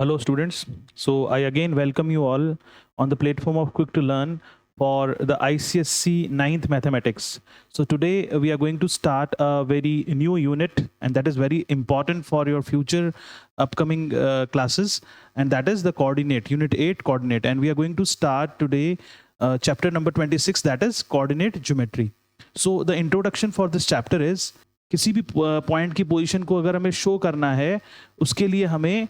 Hello students. So I again welcome you all on the platform of Quick to Learn for the ICSC 9th Mathematics. So today we are going to start a very new unit, and that is very important for your future upcoming classes, and that is the coordinate, unit 8 coordinate. And we are going to start today chapter number 26, that is coordinate geometry. So the introduction for this chapter is किसी भी point की position को अगर हमें show करना है उसके लिए हमें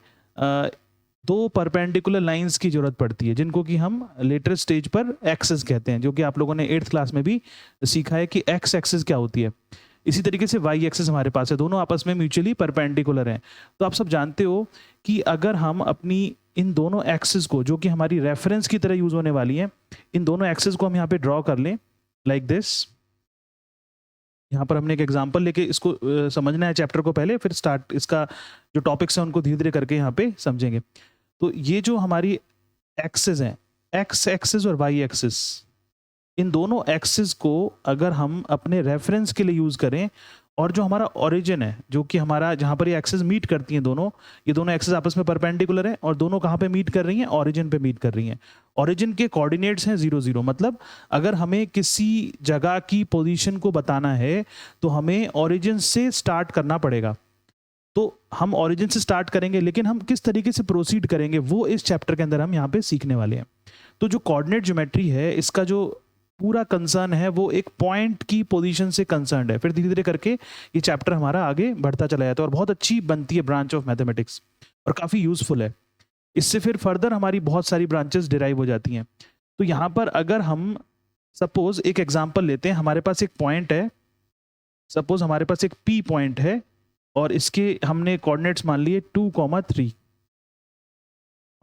दो परपेंडिकुलर लाइंस की जरूरत पड़ती है, जिनको कि हम लेटर स्टेज पर एक्सेस कहते हैं, जो कि आप लोगों ने 8th क्लास में भी सीखा है कि एक्स एक्सेस क्या होती है। इसी तरीके से वाई एक्सेस हमारे पास है, दोनों आपस में म्यूचुअली परपेंडिकुलर हैं। तो आप सब जानते हो कि अगर हम अपनी इन दोनों एक्सेस को, जो कि हमारी रेफरेंस की तरह यूज होने वाली है, इन दोनों एक्सेस को हम यहाँ पे ड्रॉ कर लें लाइक दिस। यहाँ पर हमने एक एग्जांपल लेके इसको समझना है चैप्टर को पहले, फिर स्टार्ट इसका जो टॉपिक्स हैं उनको धीरे धीरे करके यहाँ पे समझेंगे। तो ये जो हमारी एक्सेस हैं, एक्स एक्सेस और वाई एक्सेस, इन दोनों एक्सेस को अगर हम अपने रेफरेंस के लिए यूज करें, और जो हमारा ओरिजिन है, जो कि हमारा जहाँ पर ये एक्सेस मीट करती हैं दोनों, ये दोनों एक्सेस आपस में परपेंडिकुलर हैं और दोनों कहाँ पे मीट कर रही हैं, ओरिजिन पे मीट कर रही हैं। ओरिजिन के कोऑर्डिनेट्स हैं 0 0, मतलब अगर हमें किसी जगह की पोजीशन को बताना है तो हमें ओरिजिन से स्टार्ट करना पड़ेगा। तो हम ओरिजिन से स्टार्ट करेंगे, लेकिन हम किस तरीके से प्रोसीड करेंगे वो इस चैप्टर के अंदर हम यहाँ पे सीखने वाले हैं। तो जो कोऑर्डिनेट ज्योमेट्री है, इसका जो पूरा कंसर्न है वो एक पॉइंट की पोजीशन से कंसर्न्ड है। फिर धीरे धीरे करके ये चैप्टर हमारा आगे बढ़ता चला जाता है और बहुत अच्छी बनती है ब्रांच ऑफ मैथमेटिक्स, और काफ़ी यूजफुल है। इससे फिर फर्दर हमारी बहुत सारी ब्रांचेस डिराइव हो जाती हैं। तो यहाँ पर अगर हम सपोज एक एग्जाम्पल लेते हैं, हमारे पास एक पॉइंट है, सपोज हमारे पास एक पी पॉइंट है और इसके हमने कोऑर्डिनेट्स मान लिए 2,3।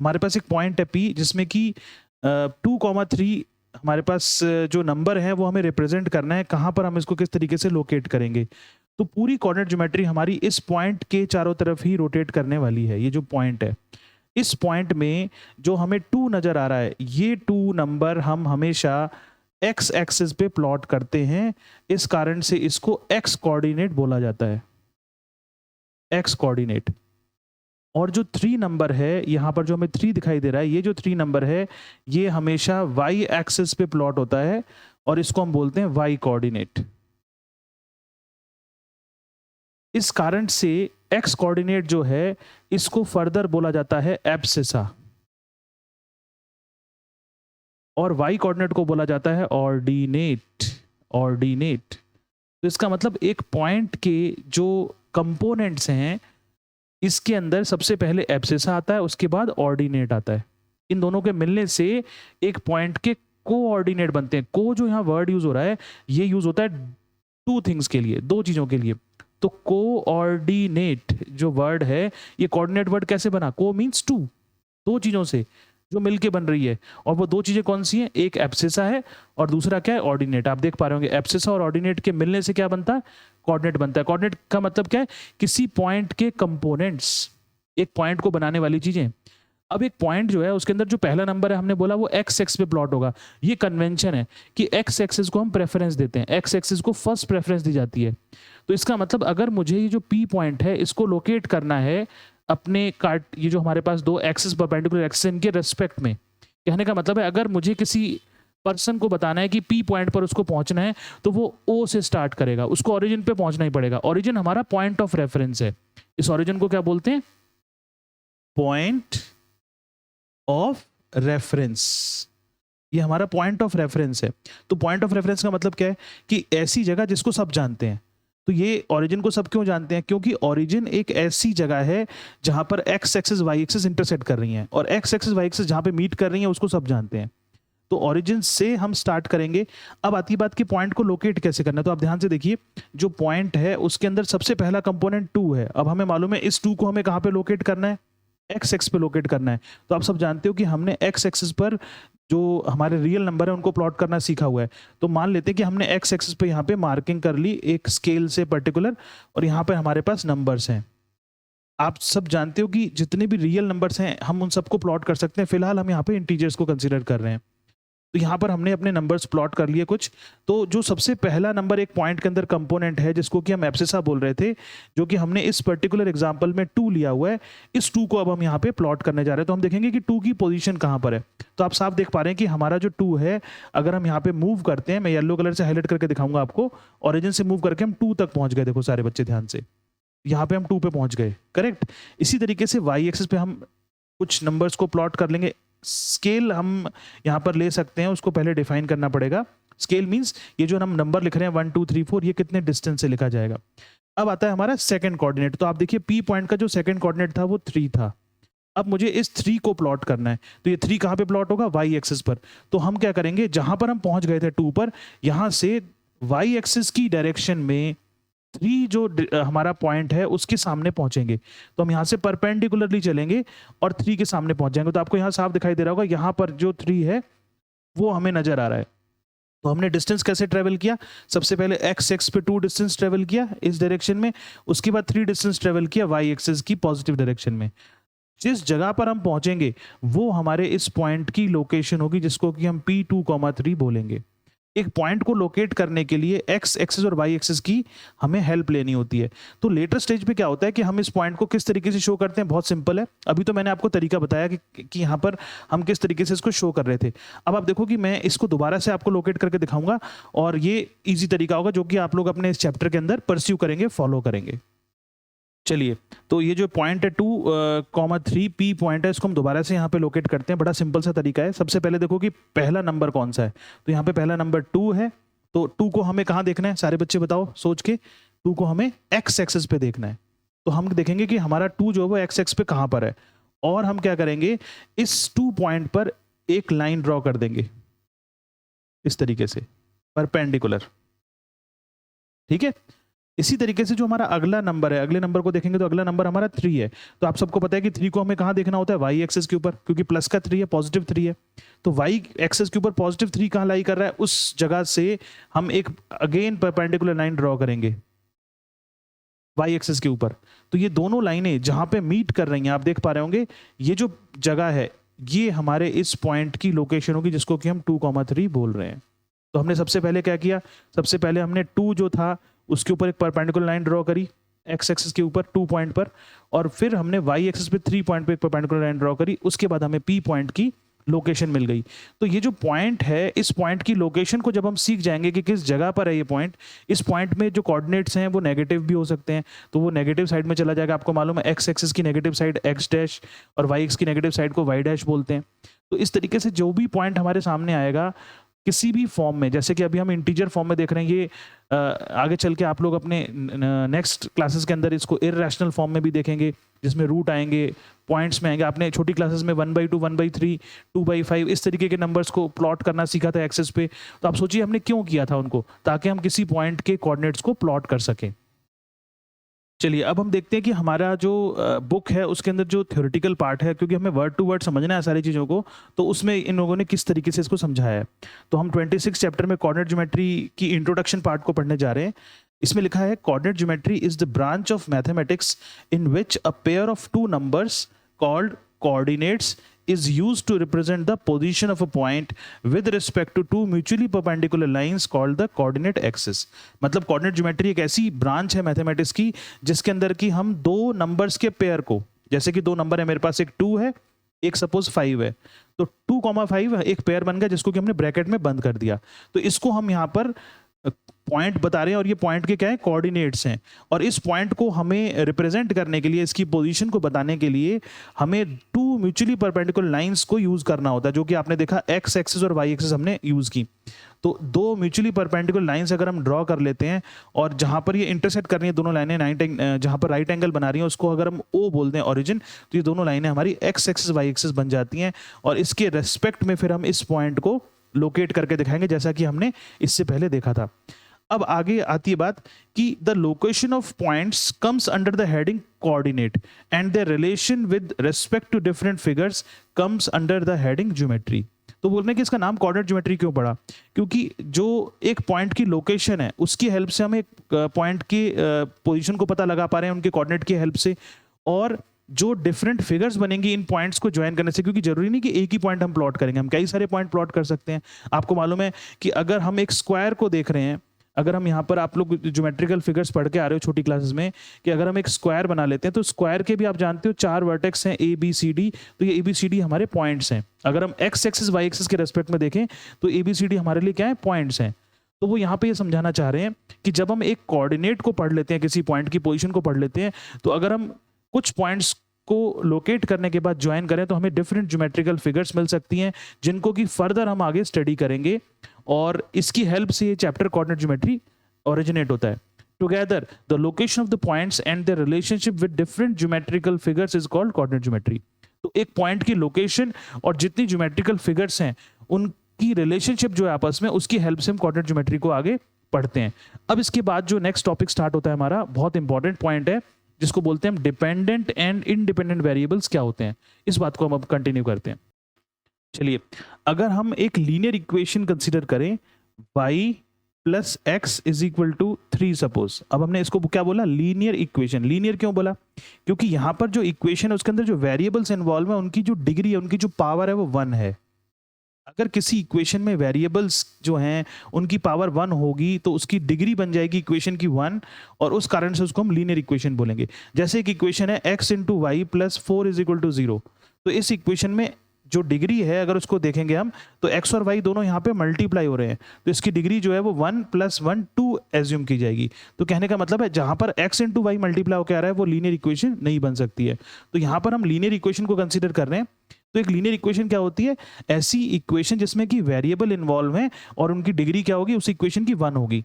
हमारे पास एक पॉइंट है पी जिसमें कि 2,3 हमारे पास जो नंबर है वो हमें रिप्रेजेंट करना है, कहाँ पर हम इसको किस तरीके से लोकेट करेंगे। तो पूरी कोऑर्डिनेट ज्योमेट्री हमारी इस पॉइंट के चारों तरफ ही रोटेट करने वाली है। ये जो पॉइंट है, इस पॉइंट में जो हमें 2 नजर आ रहा है, ये 2 नंबर हम हमेशा एक्स एक्सिस पे प्लॉट करते हैं, इस कारण से इसको एक्स कोऑर्डिनेट बोला जाता है, एक्स कोऑर्डिनेट। और जो 3 नंबर है, यहाँ पर जो हमें 3 दिखाई दे रहा है, ये जो 3 नंबर है ये हमेशा वाई एक्सिस पे प्लॉट होता है और इसको हम बोलते हैं वाई कोऑर्डिनेट। इस कारण से एक्स कोऑर्डिनेट जो है इसको फर्दर बोला जाता है एब्सिसा, और वाई कोऑर्डिनेट को बोला जाता है ऑर्डिनेट, ऑर्डिनेट। तो इसका मतलब एक पॉइंट के जो कंपोनेंट्स हैं, इसके अंदर सबसे पहले एब्सिसा आता है, उसके बाद ऑर्डिनेट आता है। इन दोनों के मिलने से एक पॉइंट के कोऑर्डिनेट बनते हैं। को जो यहाँ वर्ड यूज हो रहा है, ये यूज होता है 2 थिंग्स के लिए, 2 चीजों के लिए। तो कोऑर्डिनेट जो वर्ड है, ये कोऑर्डिनेट वर्ड कैसे बना? को मीन्स 2, 2 चीजों से जो मिलके बन रही है, और वो 2 चीजें कौन सी हैं? एक एब्सिसा है और दूसरा क्या है? ऑर्डिनेट। आप देख पा रहे होंगे एब्सिसा और ऑर्डिनेट के मिलने से क्या बनता है? कोऑर्डिनेट बनता है। कोऑर्डिनेट का मतलब क्या है? किसी पॉइंट के कंपोनेंट्स, एक पॉइंट को बनाने वाली चीजें। अब एक पॉइंट जो है उसके अंदर जो पहला नंबर है, हमने बोला वो एक्स एक्स पे प्लॉट होगा। ये कन्वेंशन है कि एक्स एक्सिस को हम प्रेफरेंस देते हैं, एक्स एक्सिस को फर्स्ट प्रेफरेंस दी जाती है। तो इसका मतलब अगर मुझे ये जो पी पॉइंट है इसको लोकेट करना है अपने कार्ट, ये जो हमारे पास 2 एक्सिस परपेंडिकुलर एक्सिस इनके रेस्पेक्ट में, कहने का मतलब है अगर मुझे किसी पर्सन को बताना है कि पी पॉइंट पर उसको पहुंचना है तो वो ओ से स्टार्ट करेगा, उसको ओरिजिन पे पहुंचना ही पड़ेगा। ओरिजिन हमारा पॉइंट ऑफ रेफरेंस है। इस ओरिजिन को क्या बोलते हैं? Point of reference. ये हमारा पॉइंट ऑफ रेफरेंस है। तो पॉइंट ऑफ रेफरेंस का मतलब क्या है? कि ऐसी जगह जिसको सब जानते हैं। तो ये ओरिजिन को सब क्यों जानते हैं? क्योंकि ओरिजिन एक ऐसी जगह है जहां पर X axis Y axis intersect कर रही हैं, और एक्स एक्सिस वाई एक्सिस जहां पे मीट कर रही हैं उसको सब जानते हैं। तो ओरिजिन से हम स्टार्ट करेंगे। अब आती बात कि पॉइंट को लोकेट कैसे करना है। तो आप ध्यान से देखिए, जो पॉइंट है उसके अंदर सबसे पहला कंपोनेंट 2 है। अब हमें मालूम है इस 2 को हमें कहाँ पे लोकेट करना है? एक्स एक्स पे लोकेट करना है। तो आप सब जानते हो कि हमने एक्स एक्सिस पर जो हमारे रियल नंबर है उनको प्लॉट करना सीखा हुआ है। तो मान लेते हैं कि हमने एक्स एक्सिस पे यहाँ पे मार्किंग कर ली एक स्केल से पर्टिकुलर, और यहाँ पे हमारे पास नंबर्स हैं। आप सब जानते हो कि जितने भी रियल नंबर्स हैं हम उन सबको प्लॉट कर सकते हैं। फिलहाल हम यहाँ पे इंटीजर्स को कंसिडर कर रहे हैं। तो यहाँ पर हमने अपने नंबर्स प्लॉट कर लिए कुछ। तो जो सबसे पहला नंबर एक पॉइंट के अंदर कंपोनेंट है जिसको कि हम एब्सिसा बोल रहे थे, जो कि हमने इस पर्टिकुलर एग्जांपल में 2 लिया हुआ है, इस 2 को अब हम यहाँ पे प्लॉट करने जा रहे हैं। तो हम देखेंगे कि 2 की पोजीशन कहाँ पर है। तो आप साफ देख पा रहे हैं कि हमारा जो 2 है, अगर हम यहाँ पे मूव करते हैं, मैं येलो कलर से हाईलाइट करके दिखाऊंगा आपको, ओरिजिन से मूव करके हम 2 तक पहुंच गए। देखो सारे बच्चे ध्यान से, यहाँ पे हम 2 पे पहुंच गए, करेक्ट। इसी तरीके से वाई एक्सिस पे हम कुछ नंबर्स को प्लॉट कर लेंगे। स्केल हम यहाँ पर ले सकते हैं, उसको पहले डिफाइन करना पड़ेगा। स्केल मींस ये जो हम नंबर लिख रहे हैं 1 2 3 4, ये कितने डिस्टेंस से लिखा जाएगा। अब आता है हमारा सेकंड कोऑर्डिनेट। तो आप देखिए पी पॉइंट का जो सेकंड कोऑर्डिनेट था वो 3 था। अब मुझे इस 3 को प्लॉट करना है। तो ये 3 कहाँ पे प्लॉट होगा? वाई एक्सिस पर। तो हम क्या करेंगे, जहां पर हम पहुंच गए थे 2 पर, यहां से वाई एक्सिस की डायरेक्शन में 3 जो हमारा पॉइंट है उसके सामने पहुंचेंगे। तो हम यहाँ से परपेंडिकुलरली चलेंगे और 3 के सामने पहुंच जाएंगे। तो आपको यहाँ साफ दिखाई दे रहा होगा, यहाँ पर जो 3 है वो हमें नजर आ रहा है। तो हमने डिस्टेंस कैसे ट्रेवल किया? सबसे पहले एक्स एक्स पे 2 डिस्टेंस ट्रेवल किया इस डायरेक्शन में, उसके बाद 3 डिस्टेंस ट्रेवल किया वाई एक्सिस की पॉजिटिव डायरेक्शन में। जिस जगह पर हम पहुंचेंगे वो हमारे इस पॉइंट की लोकेशन होगी, जिसको कि हम P2, 3 बोलेंगे। एक पॉइंट को लोकेट करने के लिए एक्स एक्सिस और वाई एक्सिस की हमें हेल्प लेनी होती है। तो लेटर स्टेज पे क्या होता है कि हम इस पॉइंट को किस तरीके से शो करते हैं, बहुत सिंपल है। अभी तो मैंने आपको तरीका बताया कि यहाँ पर हम किस तरीके से इसको शो कर रहे थे। अब आप देखो कि मैं इसको दोबारा से आपको लोकेट करके दिखाऊंगा, और ये इजी तरीका होगा जो कि आप लोग अपने इस चैप्टर के अंदर परस्यू करेंगे, फॉलो करेंगे। चलिए, तो ये जो पॉइंट है 2, 3 पी पॉइंट है, इसको हम दोबारा से यहाँ पे लोकेट करते हैं। बड़ा सिंपल सा तरीका है। सबसे पहले देखो कि पहला नंबर कौन सा है। तो यहाँ पे पहला नंबर 2 है। तो 2 को हमें कहाँ देखना है? सारे बच्चे बताओ सोच के। 2 को हमें एक्स एक्सिस पे देखना है। तो हम देखेंगे कि हमारा 2 जो है वो एक्स एक्स पे कहाँ पर है, और हम क्या करेंगे, इस 2 पॉइंट पर एक लाइन ड्रॉ कर देंगे इस तरीके से, परपेंडिकुलर। ठीक है। इसी तरीके से जो हमारा अगला नंबर है, अगले नंबर को देखेंगे तो अगला नंबर हमारा 3 है। तो आप सबको पता है कि 3 को हमें कहाँ देखना होता है? वाई एक्सिस के ऊपर, क्योंकि प्लस का 3 है, पॉजिटिव 3 है। तो वाई एक्सिस के ऊपर पॉजिटिव 3 कहाँ लाई कर रहा है? उस जगह से हम एक अगेन परपेंडिकुलर लाइन ड्रॉ करेंगे वाई एक्सिस के ऊपर। तो ये दोनों लाइनें जहां पे मीट कर रही हैं, आप देख पा रहे होंगे, ये जो जगह है ये हमारे इस पॉइंट की लोकेशन होगी, जिसको कि हम 2, 3 बोल रहे हैं। तो हमने सबसे पहले क्या किया? सबसे पहले हमने 2 जो था उसके ऊपर एक परपेंडिकुलर लाइन ड्रॉ करी एक्स एक्सिस के ऊपर 2 पॉइंट पर, और फिर हमने वाई एक्सिस पे 3 पॉइंट पे एक परपेंडिकुलर लाइन ड्रॉ करी। उसके बाद हमें पी पॉइंट की लोकेशन मिल गई। तो ये जो पॉइंट है, इस पॉइंट की लोकेशन को जब हम सीख जाएंगे कि किस जगह पर है ये पॉइंट, इस पॉइंट में जो कोऑर्डिनेट्स हैं वो नेगेटिव भी हो सकते हैं, तो वो नेगेटिव साइड में चला जाएगा। आपको मालूम है एक्स एक्सिस की नेगेटिव साइड एक्स डैश और वाई एक्स की नेगेटिव साइड को वाई डैश बोलते हैं। तो इस तरीके से जो भी पॉइंट हमारे सामने आएगा किसी भी फॉर्म में, जैसे कि अभी हम इंटीजर फॉर्म में देख रहे हैं, ये आगे चल के आप लोग अपने नेक्स्ट क्लासेस के अंदर इसको इररेशनल फॉर्म में भी देखेंगे, जिसमें रूट आएंगे, पॉइंट्स में आएंगे। आपने छोटी क्लासेस में 1/2, 1/3, 2/5 इस तरीके के नंबर्स को प्लॉट करना सीखा था एक्सेस पे। तो आप सोचिए हमने क्यों किया था उनको, ताकि हम किसी पॉइंट के कोऑर्डिनेट्स को प्लॉट कर सकें। चलिए, अब हम देखते हैं कि हमारा जो बुक है उसके अंदर जो थ्योरेटिकल पार्ट है, क्योंकि हमें वर्ड टू वर्ड समझना है सारी चीज़ों को, तो उसमें इन लोगों ने किस तरीके से इसको समझाया है। तो हम 26 चैप्टर में कोऑर्डिनेट ज्योमेट्री की इंट्रोडक्शन पार्ट को पढ़ने जा रहे हैं। इसमें लिखा है coordinate geometry is the branch of mathematics in which a pair of 2 numbers called coordinates is used to represent the position of a point with respect to 2 mutually perpendicular lines called the coordinate axis। मतलब coordinate geometry एक ऐसी branch है mathematics की जिसके अंदर की हम 2 numbers के पेयर को, जैसे कि 2 नंबर है मेरे पास, एक 2 है एक सपोज 5 है, तो 2,5 एक पेयर बन गया जिसको कि हमने ब्रैकेट में बंद कर दिया। तो इसको हम यहाँ पर पॉइंट बता रहे हैं, और ये पॉइंट के क्या है? कोऑर्डिनेट्स हैं। और इस पॉइंट को हमें रिप्रेजेंट करने के लिए, इसकी पोजीशन को बताने के लिए हमें 2 म्यूचुअली परपेंडिकुलर लाइंस को यूज करना होता है, जो कि आपने देखा एक्स एक्सिस और वाई एक्सिस हमने यूज की। तो 2 म्यूचुअली परपेंडिकुलर लाइंस अगर हम ड्रॉ कर लेते हैं, और जहां पर ये इंटरसेक्ट कर रही है दोनों लाइनें, जहां पर राइट एंगल बना रही है उसको अगर हम ओ बोलते हैं ओरिजिन, तो ये दोनों लाइनें हमारी एक्स एक्सिस वाई एक्सिस बन जाती हैं, और इसके रेस्पेक्ट में फिर हम इस पॉइंट को लोकेट करके दिखाएंगे, जैसा कि हमने इससे पहले देखा था। अब आगे आती है बात कि the location of points comes under the heading coordinate and the relation with respect to different figures comes under the heading geometry. तो बोलने कि इसका नाम कोऑर्डिनेट ज्योमेट्री क्यों पड़ा? क्योंकि जो एक पॉइंट की लोकेशन है उसकी हेल्प से हम एक पॉइंट की पोजीशन को पता लगा पा रहे हैं उनके कोऑर्डिनेट की हेल्प से, और जो डिफरेंट फिगर्स बनेंगी इन पॉइंट्स को ज्वाइन करने से, क्योंकि जरूरी नहीं कि एक ही पॉइंट हम प्लॉट करेंगे, हम कई सारे पॉइंट प्लॉट कर सकते हैं। आपको मालूम है कि अगर हम एक स्क्वायर को देख रहे हैं, अगर हम यहाँ पर, आप लोग ज्योमेट्रिकल फिगर्स पढ़ के आ रहे हो छोटी क्लासेस में, कि अगर हम एक स्क्वायर बना लेते हैं तो स्क्वायर के भी आप जानते हो 4 वर्टेक्स हैं ए बी सी डी, तो ये ए बी सी डी हमारे पॉइंट्स हैं। अगर हम एक्स एक्सिस वाई एक्सिस के रेस्पेक्ट में देखें तो ए बी सी डी हमारे लिए क्या है, पॉइंट्स हैं। तो वो यहाँ पे ये समझाना चाह रहे हैं कि जब हम एक कोऑर्डिनेट को पढ़ लेते हैं, किसी पॉइंट की पोजीशन को पढ़ लेते हैं, तो अगर हम कुछ पॉइंट्स को लोकेट करने के बाद ज्वाइन करें तो हमें डिफरेंट ज्योमेट्रिकल फिगर्स मिल सकती हैं, जिनको कि फर्दर हम आगे स्टडी करेंगे, और इसकी हेल्प से ये चैप्टर कोऑर्डिनेट ज्योमेट्री ओरिजिनेट होता है। Together the location of the points and the relationship with different geometrical figures is called coordinate geometry. तो एक पॉइंट की लोकेशन और जितनी ज्योमेट्रिकल फिगर्स हैं उनकी रिलेशनशिप जो है आपस में, उसकी हेल्प से हम कोऑर्डिनेट ज्योमेट्री को आगे पढ़ते हैं। अब इसके बाद जो नेक्स्ट टॉपिक स्टार्ट होता है हमारा, बहुत इंपॉर्टेंट पॉइंट है, जिसको बोलते हैं हम डिपेंडेंट एंड इंडिपेंडेंट वेरिएबल्स क्या होते हैं। इस बात को हम अब कंटिन्यू करते हैं। चलिए, अगर हम एक लीनियर इक्वेशन कंसीडर करें, y plus X is equal to 3 suppose. अब हमने इसको क्या बोला, लीनियर इक्वेशन। लीनियर क्यों बोला, क्योंकि यहां पर जो इक्वेशन है उसके अंदर जो वेरिएबल्स इन्वॉल्व है उनकी जो डिग्री है, उनकी जो पावर है वो 1 है। अगर किसी इक्वेशन में वेरिएबल्स जो हैं उनकी पावर 1 होगी तो उसकी डिग्री बन जाएगी इक्वेशन की 1, और उस कारण से उसको हम लीनियर इक्वेशन बोलेंगे। जैसे एक इक्वेशन है x into Y plus 4 is equal to 0, तो इस इक्वेशन में जो डिग्री है, अगर उसको देखेंगे हम, तो x और y दोनों यहाँ पे मल्टीप्लाई हो रहे हैं, तो इसकी डिग्री जो है वो 1 + 1 2 एज्यूम की जाएगी। तो कहने का मतलब है जहां पर x इंटू वाई मल्टीप्लाई होकर आ रहा है वो लीनियर इक्वेशन नहीं बन सकती है। तो यहाँ पर हम लीनियर इक्वेशन को कंसिडर कर रहे हैं। तो एक लीनियर इक्वेशन क्या होती है, ऐसी इक्वेशन जिसमें कि वेरिएबल इन्वॉल्व हैं और उनकी डिग्री क्या होगी, उस इक्वेशन की 1 होगी।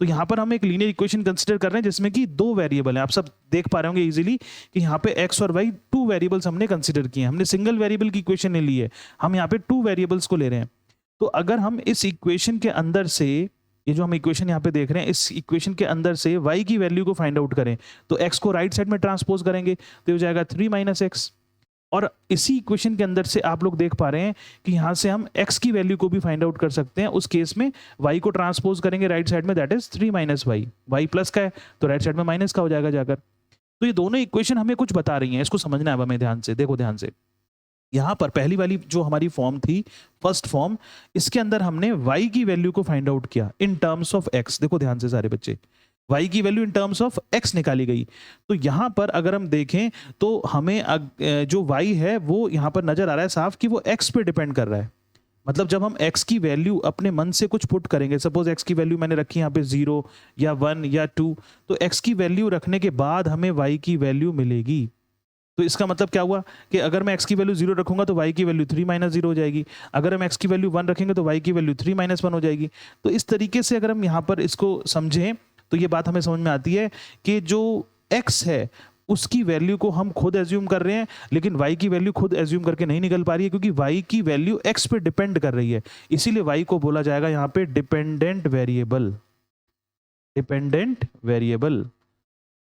तो यहाँ पर हम एक लीनियर इक्वेशन कंसिडर कर रहे हैं जिसमें कि 2 वेरिएबल हैं। आप सब देख पा रहे होंगे इजीली कि यहाँ पे x और y 2 वेरिएबल्स हमने कंसिडर किए हैं। हमने सिंगल वेरिएबल की इक्वेशन नहीं ली है, हम यहाँ पे 2 वेरिएबल्स को ले रहे हैं। तो अगर हम इस इक्वेशन के अंदर से, ये जो हम इक्वेशन यहाँ पे देख रहे हैं, इस इक्वेशन के अंदर से y की वैल्यू को फाइंड आउट करें, तो x को राइट साइड में ट्रांसपोज करेंगे तो हो जाएगा 3 - x। और इसी इक्वेशन के अंदर से आप लोग देख पा रहे हैं कि यहाँ से हम x की वैल्यू को भी फाइंड आउट कर सकते हैं। उस केस में y को ट्रांसपोज करेंगे राइट साइड में, that is 3 - y। y plus का है तो राइट साइड में माइनस का हो जाएगा जाकर। तो ये दोनों इक्वेशन हमें कुछ बता रही हैं, इसको समझना है अब हमें ध्यान से। देखो ध्यान से, यहाँ पर पहली वाली जो हमारी फॉर्म थी, फर्स्ट फॉर्म, इसके अंदर हमने y की वैल्यू को फाइंड आउट किया इन टर्म्स ऑफ x। देखो ध्यान से सारे बच्चे, y की value in terms of x निकाली गई। तो यहाँ पर अगर हम देखें तो हमें जो y है वो यहाँ पर नजर आ रहा है साफ कि वो x पे डिपेंड कर रहा है। मतलब जब हम x की वैल्यू अपने मन से कुछ पुट करेंगे, सपोज x की वैल्यू मैंने रखी यहाँ पे 0 या 1 या 2, तो x की वैल्यू रखने के बाद हमें y की वैल्यू मिलेगी। तो इसका मतलब क्या हुआ कि अगर मैं x की वैल्यू 0 रखूंगा तो y की वैल्यू 3 - 0 हो जाएगी। अगर हम x की वैल्यू 1 रखेंगे तो y की वैल्यू 3 - 1 हो जाएगी। तो इस तरीके से अगर हम यहाँ पर इसको समझें तो ये बात हमें समझ में आती है कि जो x है उसकी वैल्यू को हम खुद एज्यूम कर रहे हैं, लेकिन y की वैल्यू खुद एज्यूम करके नहीं निकल पा रही है, क्योंकि y की वैल्यू x पे डिपेंड कर रही है। इसीलिए y को बोला जाएगा यहाँ पे डिपेंडेंट वेरिएबल। Dependent variable.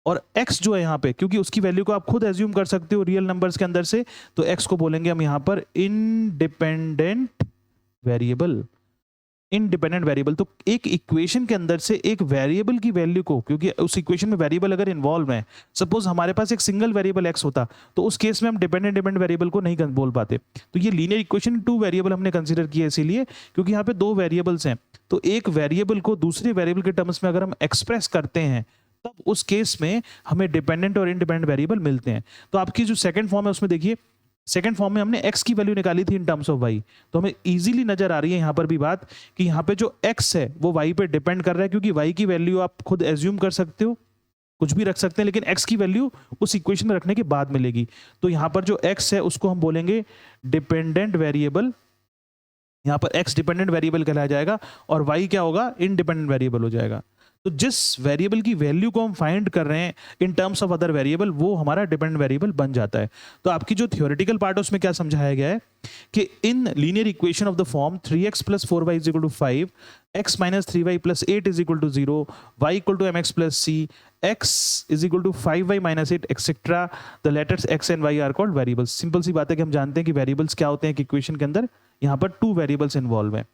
और x जो है यहाँ पे, क्योंकि उसकी वैल्यू को आप खुद एज्यूम कर सकते हो रियल नंबर्स के अंदर से, तो x को बोलेंगे हम यहाँ पर इनडिपेंडेंट वेरिएबल। Independent variable. तो एक इक्वेशन के अंदर से एक वेरिएबल की वैल्यू को, क्योंकि उस इक्वेशन में वेरिएबल अगर इन्वॉल्व है, सपोज हमारे पास एक सिंगल वेरिएबल x होता तो उस केस में हम डिपेंडेंट वेरिएबल को नहीं बोल पाते। तो ये लीनियर इक्वेशन 2 वेरिएबल हमने कंसीडर किया इसीलिए क्योंकि यहाँ पे 2 वेरिएबल्स हैं। तो एक वेरिएबल को दूसरे वेरिएबल के टर्म्स में अगर हम एक्सप्रेस करते हैं तब उस केस में हमें डिपेंडेंट और इंडिपेंडेंट वेरिएबल मिलते हैं। तो आपकी जो सेकंड फॉर्म है उसमें देखिए, सेकंड फॉर्म में हमने x की वैल्यू निकाली थी इन टर्म्स ऑफ y, तो हमें इजीली नजर आ रही है यहाँ पर भी बात कि यहाँ पे जो x है वो y पे डिपेंड कर रहा है, क्योंकि y की वैल्यू आप खुद एज्यूम कर सकते हो, कुछ भी रख सकते हैं, लेकिन x की वैल्यू उस इक्वेशन में रखने के बाद मिलेगी। तो यहाँ पर जो x है उसको हम बोलेंगे डिपेंडेंट वेरिएबल। यहाँ पर x डिपेंडेंट वेरिएबल कहलाया जाएगा और y क्या होगा, इनडिपेंडेंट वेरिएबल हो जाएगा। तो जिस वेरिएबल की वैल्यू को हम फाइंड कर रहे हैं इन टर्म्स ऑफ अदर वेरिएबल, वो हमारा डिपेंडेंट वेरिएबल बन जाता है। तो आपकी जो थियोरेटिकल पार्ट है उसमें क्या समझाया गया है कि in linear equation of the form 3x + 4y = 5, x - 3y + 8 = 0, y = mx + c, x = 5y - 8 etcetera, the letters x and y are called variables. Simple सी बात है कि हम जानते हैं कि वेरिएबल्स क्या होते हैं कि इक्वेशन के अंदर यहाँ पर 2 वेरिएबल्स इन्वॉल्व हैं।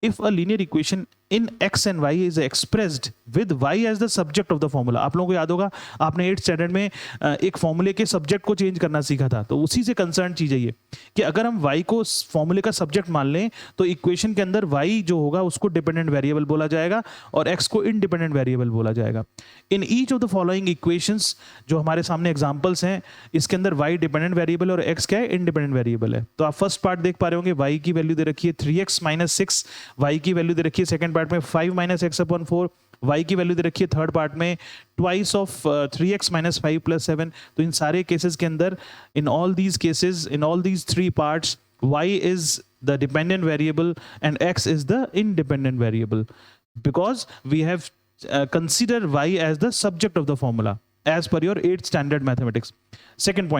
If a linear equation in x and y is expressed with y as the subject of the formula. आप लोगों को याद होगा, आपने 8th स्टैंडर्ड में एक फॉर्मूले के सब्जेक्ट को चेंज करना सीखा था, तो उसी से कंसर्न चीज है ये कि अगर हम y को फॉर्मूले का सब्जेक्ट मान लें तो इक्वेशन के अंदर y जो होगा उसको डिपेंडेंट वेरिएबल बोला जाएगा और x को इंडिपेंडेंट वेरिएबल बोला जाएगा. In each of the following equations, जो हमारे सामने एग्जांपल्स हैं, इसके अंदर y डिपेंडेंट वेरिएबल और x क्या है, इंडिपेंडेंट वेरिएबल है. तो आप फर्स्ट पार्ट देख पा रहे होंगे, y की वैल्यू दे रखी है 3x - 6, y की वैल्यू दे रखी है सेकंड पार्ट में 5 - x/4, y की वैल्यू दे रखी है थर्ड पार्ट में ट्वाइस ऑफ 3x - 5 + 7. तो इन सारे केसेस के अंदर, in all these cases, in all these 3 parts, y is the dependent variable and x is the independent variable because we have considered y as the subject of the formula as per your 8th standard mathematics. Second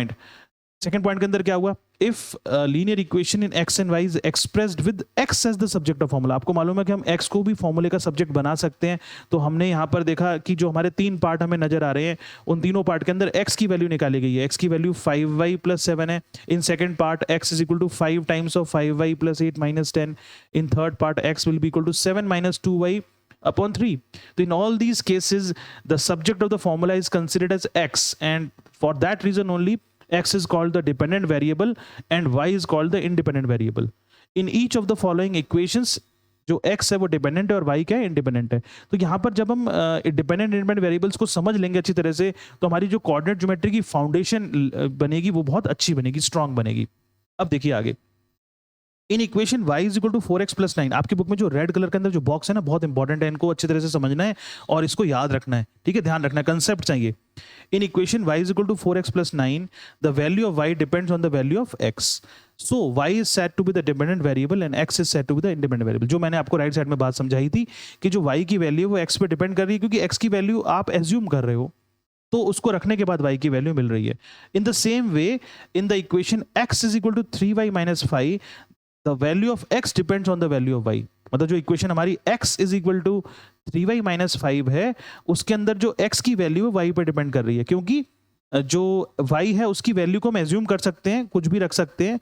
point के अंदर क्या हुआ, if linear equation in x and y is expressed with x as the subject of formula. आपको मालूम है कि हम x को भी फॉर्मूले का सब्जेक्ट बना सकते हैं. तो हमने यहाँ पर देखा कि जो हमारे 3 पार्ट हमें नजर आ रहे हैं, उन तीनों पार्ट के अंदर x की वैल्यू निकाली गई है. x की वैल्यू 5y + 7 है. In second part x = 5 times of 5y + 8 - 10. In third part x will be equal to 7 - 2y/3. So in all these cases the subject of the formula is considered as x, and for that reason only x is called the dependent variable and y is called the independent variable. In each of the following equations, जो x है वो dependent है और y क्या है, independent है. तो यहाँ पर जब हम डिपेंडेंट इंडिपेंडेंट वेरिएबल्स को समझ लेंगे अच्छी तरह से, तो हमारी जो कोऑर्डिनेट ज्योमेट्री की फाउंडेशन बनेगी वो बहुत अच्छी बनेगी, स्ट्रांग बनेगी. अब देखिए आगे, इन इक्वेशन y = 4x + 9. आपकी बुक में जो रेड कलर के अंदर जो बॉक्स है ना, बहुत इंपॉर्टेंट है, इनको अच्छी तरह से समझना है और इसको याद रखना है. ठीक है, ध्यान रखना है, कंसेप्ट चाहिए. In equation y = 4x + 9, the value of y depends on the value of x. So y is said to be the dependent variable and x is said to be the independent variable. जो मैंने आपको right side में बात समझाई थी कि जो y की वैल्यू वो x पे डिपेंड कर रही है, क्योंकि x की वैल्यू आप एज्यूम कर रहे हो, तो उसको रखने के बाद y की वैल्यू मिल रही है. In the same way, in the equation x = 3y - 5, the value of x depends on the value of y. मतलब जो इक्वेशन हमारी x = 3y - 5 है, उसके अंदर जो x की वैल्यू है y पर डिपेंड कर रही है, क्योंकि जो y है उसकी वैल्यू को हम एज्यूम कर सकते हैं, कुछ भी रख सकते हैं,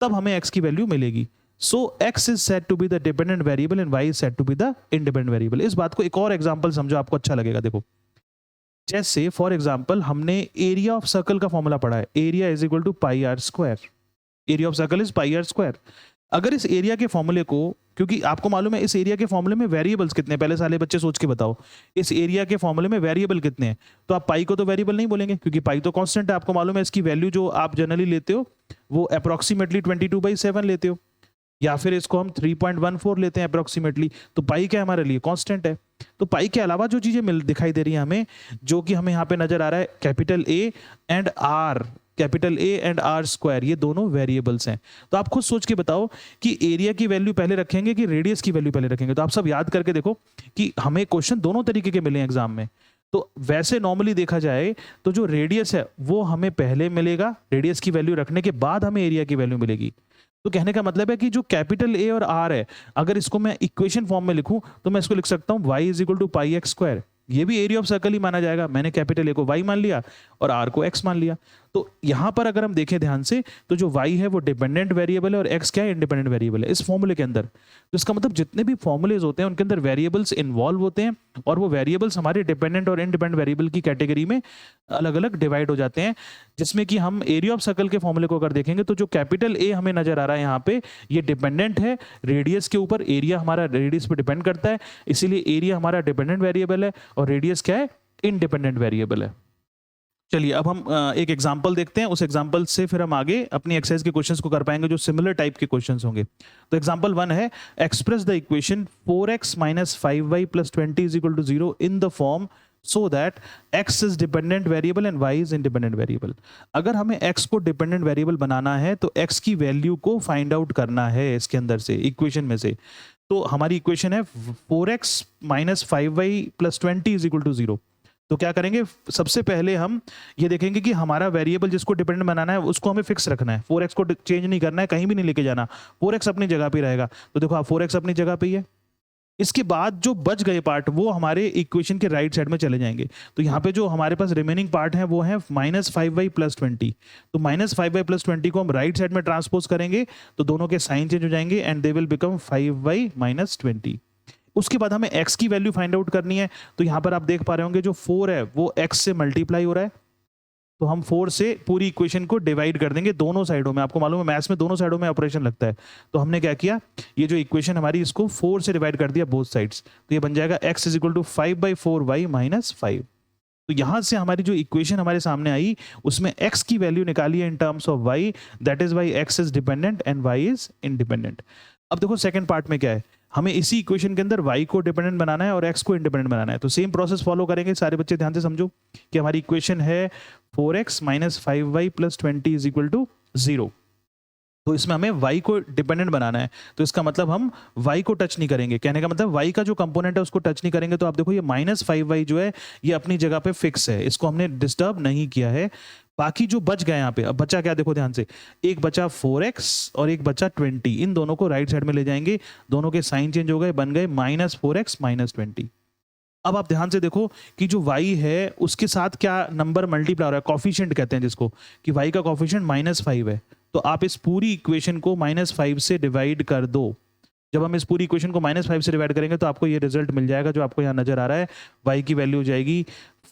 तब हमें x की वैल्यू मिलेगी. सो x is said to be the dependent variable and y is said to be the independent variable. इस बात को एक और एग्जांपल समझो, आपको अच्छा लगेगा. देखो, जैसे फॉर एग्जांपल हमने एरिया ऑफ सर्कल का फॉर्मूला पढ़ा है, area = πr². Area of circle is πr². अगर इस एरिया के फॉर्मूले को, क्योंकि आपको मालूम है इस एरिया के फॉर्मूले में वेरिएबल्स कितने हैं, पहले साले बच्चे सोच के बताओ, इस एरिया के फॉर्मूले में वेरिएबल कितने हैं, तो आप पाई को तो वेरिएबल नहीं बोलेंगे, क्योंकि पाई तो कांस्टेंट है. आपको मालूम है इसकी वैल्यू जो आप जनरली लेते हो वो अप्रोक्सीमेटली 22/7 लेते हो, या फिर इसको हम 3.14 लेते हैं अप्रोक्सीमेटली. तो पाई क्या हमारे लिए कांस्टेंट है. तो पाई के अलावा जो चीजें दिखाई दे रही है हमें, जो कि हमें यहाँ पे नजर आ रहा है, कैपिटल A एंड r², ये दोनों वेरिएबल्स हैं. तो आप खुद सोच के बताओ कि एरिया की वैल्यू पहले रखेंगे कि रेडियस की वैल्यू पहले रखेंगे. तो आप सब याद करके देखो कि हमें क्वेश्चन दोनों तरीके के मिले एग्जाम में. तो वैसे नॉर्मली देखा जाए तो जो रेडियस है वो हमें पहले मिलेगा, रेडियस की वैल्यू रखने के बाद हमें एरिया की वैल्यू मिलेगी. तो कहने का मतलब है कि जो कैपिटल A और R है, अगर इसको मैं इक्वेशन फॉर्म में लिखूं तो मैं इसको लिख सकता हूं y = πx². ये भी एरिया ऑफ सर्कल ही माना जाएगा. मैंने कैपिटल A को y मान लिया और r को x मान लिया. तो यहां पर अगर हम देखें ध्यान से, तो जो y है वो डिपेंडेंट वेरिएबल है और x क्या है, इंडिपेंडेंट वेरिएबल है इस फॉर्मूले के अंदर. तो इसका मतलब जितने भी फॉर्मूलेज होते हैं उनके अंदर वेरिएबल्स इन्वॉल्व होते हैं, और वो वेरिएबल्स हमारे डिपेंडेंट और इंडिपेंडेंट वेरिएबल की कैटेगरी में अलग अलग डिवाइड हो जाते हैं. जिसमें कि हम एरिया ऑफ सर्कल के फॉर्मूले को अगर देखेंगे तो जो कैपिटल A हमें नजर आ रहा है यहाँ पे, ये डिपेंडेंट है रेडियस के ऊपर. एरिया हमारा रेडियस पे डिपेंड करता है, इसीलिए एरिया हमारा डिपेंडेंट वेरिएबल है और रेडियस क्या है, इंडिपेंडेंट वेरिएबल है. चलिए अब हम एक एग्जांपल देखते हैं, उस एग्जांपल से फिर हम आगे अपनी एक्सरसाइज के क्वेश्चंस को कर पाएंगे जो सिमिलर टाइप के क्वेश्चंस होंगे. तो एग्जांपल 1 है, express the equation 4x - 5y + 20 = 0 in the form so that x is dependent variable and y is independent variable. अगर हमें x को डिपेंडेंट वेरिएबल बनाना है तो x की वैल्यू को फाइंड आउट करना है इसके अंदर से, इक्वेशन में से. तो हमारी इक्वेशन है 4x - 5y + 20 = 0. तो क्या करेंगे, सबसे पहले हम ये देखेंगे कि हमारा वेरिएबल जिसको डिपेंडेंट बनाना है उसको हमें फिक्स रखना है. 4x को चेंज नहीं करना है, कहीं भी नहीं लेके जाना, 4x अपनी जगह पे रहेगा. तो देखो आप 4x अपनी जगह पे ही है. इसके बाद जो बच गए पार्ट वो हमारे इक्वेशन के राइट साइड में चले जाएंगे. तो यहाँ पे जो हमारे पास रिमेनिंग पार्ट है वो है -5y + 20. तो -5y + 20 को हम राइट साइड में ट्रांसपोज करेंगे तो दोनों के साइन चेंज हो जाएंगे and they will become 5y - 20. उसके बाद हमें x की वैल्यू फाइंड आउट करनी है। तो यहाँ पर आप देख पा रहे होंगे जो 4 है वो x से मल्टीप्लाई हो रहा है, तो हम 4 से पूरी इक्वेशन को डिवाइड कर देंगे दोनों साइडों में। आपको मालूम है मैथ्स में दोनों साइडों में ऑपरेशन लगता है, तो हमने क्या किया, ये जो इक्वेशन हमारी इसको 4 से डिवाइड कर दिया बोथ साइड्स। तो ये बन जाएगा x is equal to 5/4y minus 5। तो यहाँ से हमारी जो इक्वेशन हमारे सामने आई उसमें x की वैल्यू निकाली है in terms of y, that is Y x is dependent and y is independent. अब देखो सेकंड पार्ट में क्या है, हमें इसी इक्वेशन के अंदर y को डिपेंडेंट बनाना है और x को इंडिपेंडेंट बनाना है। तो सेम प्रोसेस फॉलो करेंगे। सारे बच्चे ध्यान से समझो कि हमारी इक्वेशन है 4x minus 5y plus 20 is equal to 0। तो इसमें हमें y को डिपेंडेंट बनाना है, तो इसका मतलब हम y को टच नहीं करेंगे। कहने का मतलब y का जो कंपोनेंट है उसको टच नहीं करेंगे। तो आप देखो ये माइनस 5y जो है ये अपनी जगह पे फिक्स है, इसको हमने डिस्टर्ब नहीं किया है। बाकी जो बच गए यहाँ पे, अब बचा क्या देखो ध्यान से, एक बचा 4x और एक बचा 20, इन दोनों को राइट साइड में ले जाएंगे, दोनों के साइन चेंज हो गए, बन गए माइनस 4x माइनस 20। अब आप ध्यान से देखो कि जो y है उसके साथ क्या नंबर मल्टीप्लाई हो रहा है, कॉफिशिएंट कहते हैं जिसको, कि y का कॉफिशिएंट -5 है। तो आप इस पूरी इक्वेशन को -5 से डिवाइड कर दो। जब हम इस पूरी इक्वेशन को -5 से डिवाइड करेंगे तो आपको ये रिजल्ट मिल जाएगा जो आपको यहाँ नजर आ रहा है, y की वैल्यू हो जाएगी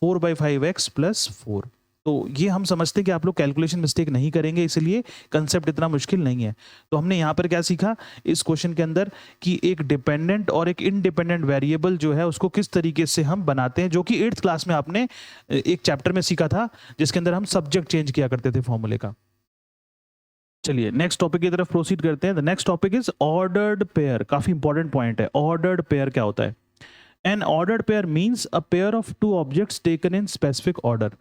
4/5x प्लस 4। तो ये हम समझते हैं कि आप लोग कैलकुलेशन मिस्टेक नहीं करेंगे, इसलिए कंसेप्ट इतना मुश्किल नहीं है। तो हमने यहाँ पर क्या सीखा इस क्वेश्चन के अंदर कि एक डिपेंडेंट और एक इनडिपेंडेंट वेरिएबल जो है उसको किस तरीके से हम बनाते हैं, जो कि 8th क्लास में आपने एक चैप्टर में सीखा था जिसके अंदर हम सब्जेक्ट चेंज किया करते थे फॉर्मूले का। चलिए नेक्स्ट टॉपिक की तरफ प्रोसीड करते हैं। The next topic is ordered pair. काफी इंपॉर्टेंट पॉइंट है, ऑर्डर्ड पेयर क्या होता है। N ordered pair means a pair of two objects taken in specific order.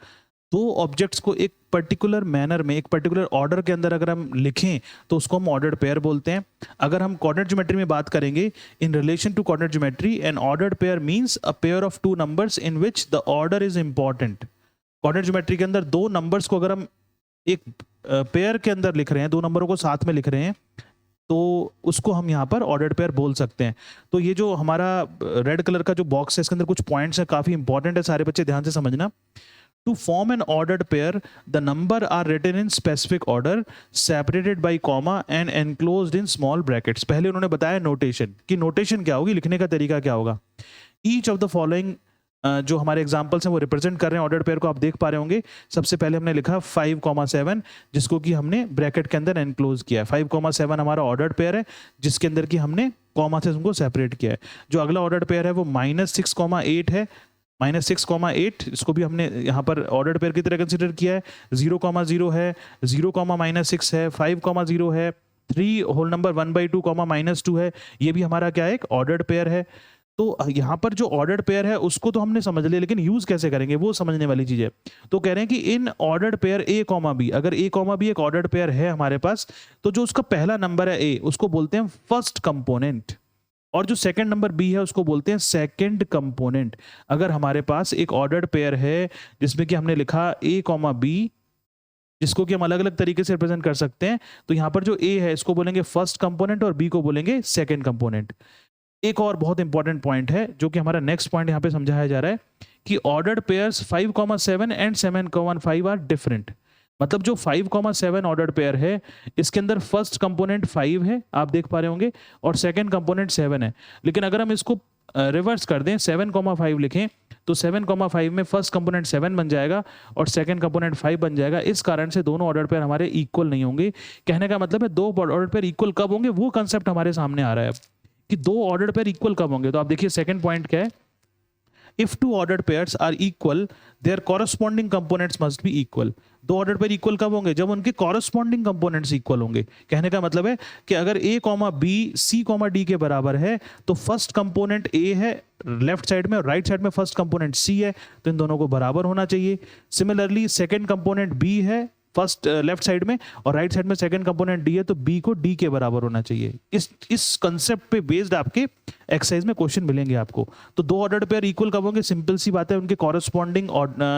दो ऑब्जेक्ट्स को एक पर्टिकुलर मैनर में, एक पर्टिकुलर ऑर्डर के अंदर अगर हम लिखें तो उसको हम ऑर्डर्ड पेयर बोलते हैं। अगर हम कोऑर्डिनेट ज्योमेट्री में बात करेंगे, in relation to coordinate geometry an ordered pair means a pair of two numbers in which the order is important. Coordinate geometry के अंदर दो नंबर्स को अगर हम एक पेयर के अंदर लिख रहे हैं, दो नंबरों को साथ में लिख रहे हैं, तो उसको हम यहाँ पर ऑर्डर्ड पेयर बोल सकते हैं। तो ये जो हमारा रेड कलर का जो बॉक्स है इसके अंदर कुछ पॉइंट्स हैं, काफी इंपॉर्टेंट है, सारे बच्चे ध्यान से समझना। To form an ordered pair, the number are written in specific order, separated by comma and enclosed in small brackets. पहले उन्होंने बताया नोटेशन, कि नोटेशन क्या होगी, लिखने का तरीका क्या होगा। Each of the following जो हमारे एग्जाम्पल्स हैं वो रिप्रेजेंट कर रहे हैं ऑर्डर पेयर को, आप देख पा रहे होंगे। सबसे पहले हमने लिखा 5,7 जिसको कि हमने ब्रैकेट के अंदर एनक्लोज किया है। 5,7 हमारा ऑर्डर पेयर है जिसके अंदर की हमने कॉमा से उनको सेपरेट किया है। जो अगला ऑर्डर पेयर है वो -6,8 है, -6,8 इसको भी हमने यहाँ पर ऑर्डर पेयर की तरह कंसिडर किया है। 0,0 है, 0,-6 है, 5,0 है, 3 होल नंबर 1/2, -2 है, ये भी हमारा क्या है, एक ऑर्डर्ड पेयर है। तो यहाँ पर जो ऑर्डर्ड पेयर है उसको तो हमने समझ लिया, लेकिन यूज कैसे करेंगे वो समझने वाली चीज है। तो कह रहे हैं कि in ordered pair A, B, अगर A, B एक ऑर्डर्ड पेयर है हमारे पास, तो जो उसका पहला नंबर है A उसको बोलते हैं फर्स्ट कंपोनेंट, और जो सेकंड नंबर B है उसको बोलते हैं सेकंड कंपोनेंट। अगर हमारे पास एक ऑर्डर्ड पेयर है जिसमें कि हमने लिखा A, B, जिसको कि हम अलग अलग तरीके से रिप्रेजेंट कर सकते हैं, तो यहाँ पर जो A है इसको बोलेंगे फर्स्ट कंपोनेंट और B को बोलेंगे सेकंड कंपोनेंट। एक और बहुत इंपॉर्टेंट पॉइंट है जो कि हमारा नेक्स्ट पॉइंट यहाँ पे समझाया जा रहा है कि ordered pairs 5,7 and 7,5 are different. मतलब जो 5,7 ऑर्डर्ड पेयर है इसके अंदर फर्स्ट कंपोनेंट 5 है, आप देख पा रहे होंगे, और सेकंड कंपोनेंट 7 है। लेकिन अगर हम इसको रिवर्स कर दें, 7,5 लिखें, तो 7,5 में फर्स्ट कंपोनेंट 7 बन जाएगा और सेकंड कंपोनेंट 5 बन जाएगा। इस कारण से दोनों ऑर्डर पेयर हमारे इक्वल नहीं होंगे। कहने का मतलब है दो ऑर्डर पेयर इक्वल कब होंगे, वो कंसेप्ट हमारे सामने आ रहा है कि दो ऑर्डर पेयर इक्वल कब होंगे। तो आप देखिए सेकंड पॉइंट क्या है, if two ordered pairs are equal their corresponding components must be equal. दो ऑर्डर पेयर इक्वल कब होंगे, जब उनके कॉरस्पॉन्डिंग कंपोनेंट्स इक्वल होंगे। कहने का मतलब है कि अगर A, B, C, D के बराबर है तो फर्स्ट कंपोनेंट A है लेफ्ट साइड में और राइट साइड में फर्स्ट कंपोनेंट C है, तो इन दोनों को बराबर होना चाहिए। सिमिलरली सेकंड कंपोनेंट B है फर्स्ट लेफ्ट साइड में और राइट साइड में सेकंड कंपोनेंट D है, तो B को D के बराबर होना चाहिए। इस कंसेप्ट पे बेस्ड आपके एक्सरसाइज में क्वेश्चन मिलेंगे आपको। तो दो ऑर्डर्ड पेयर इक्वल कब होंगे, सिंपल सी बात है, उनके कॉरस्पॉन्डिंग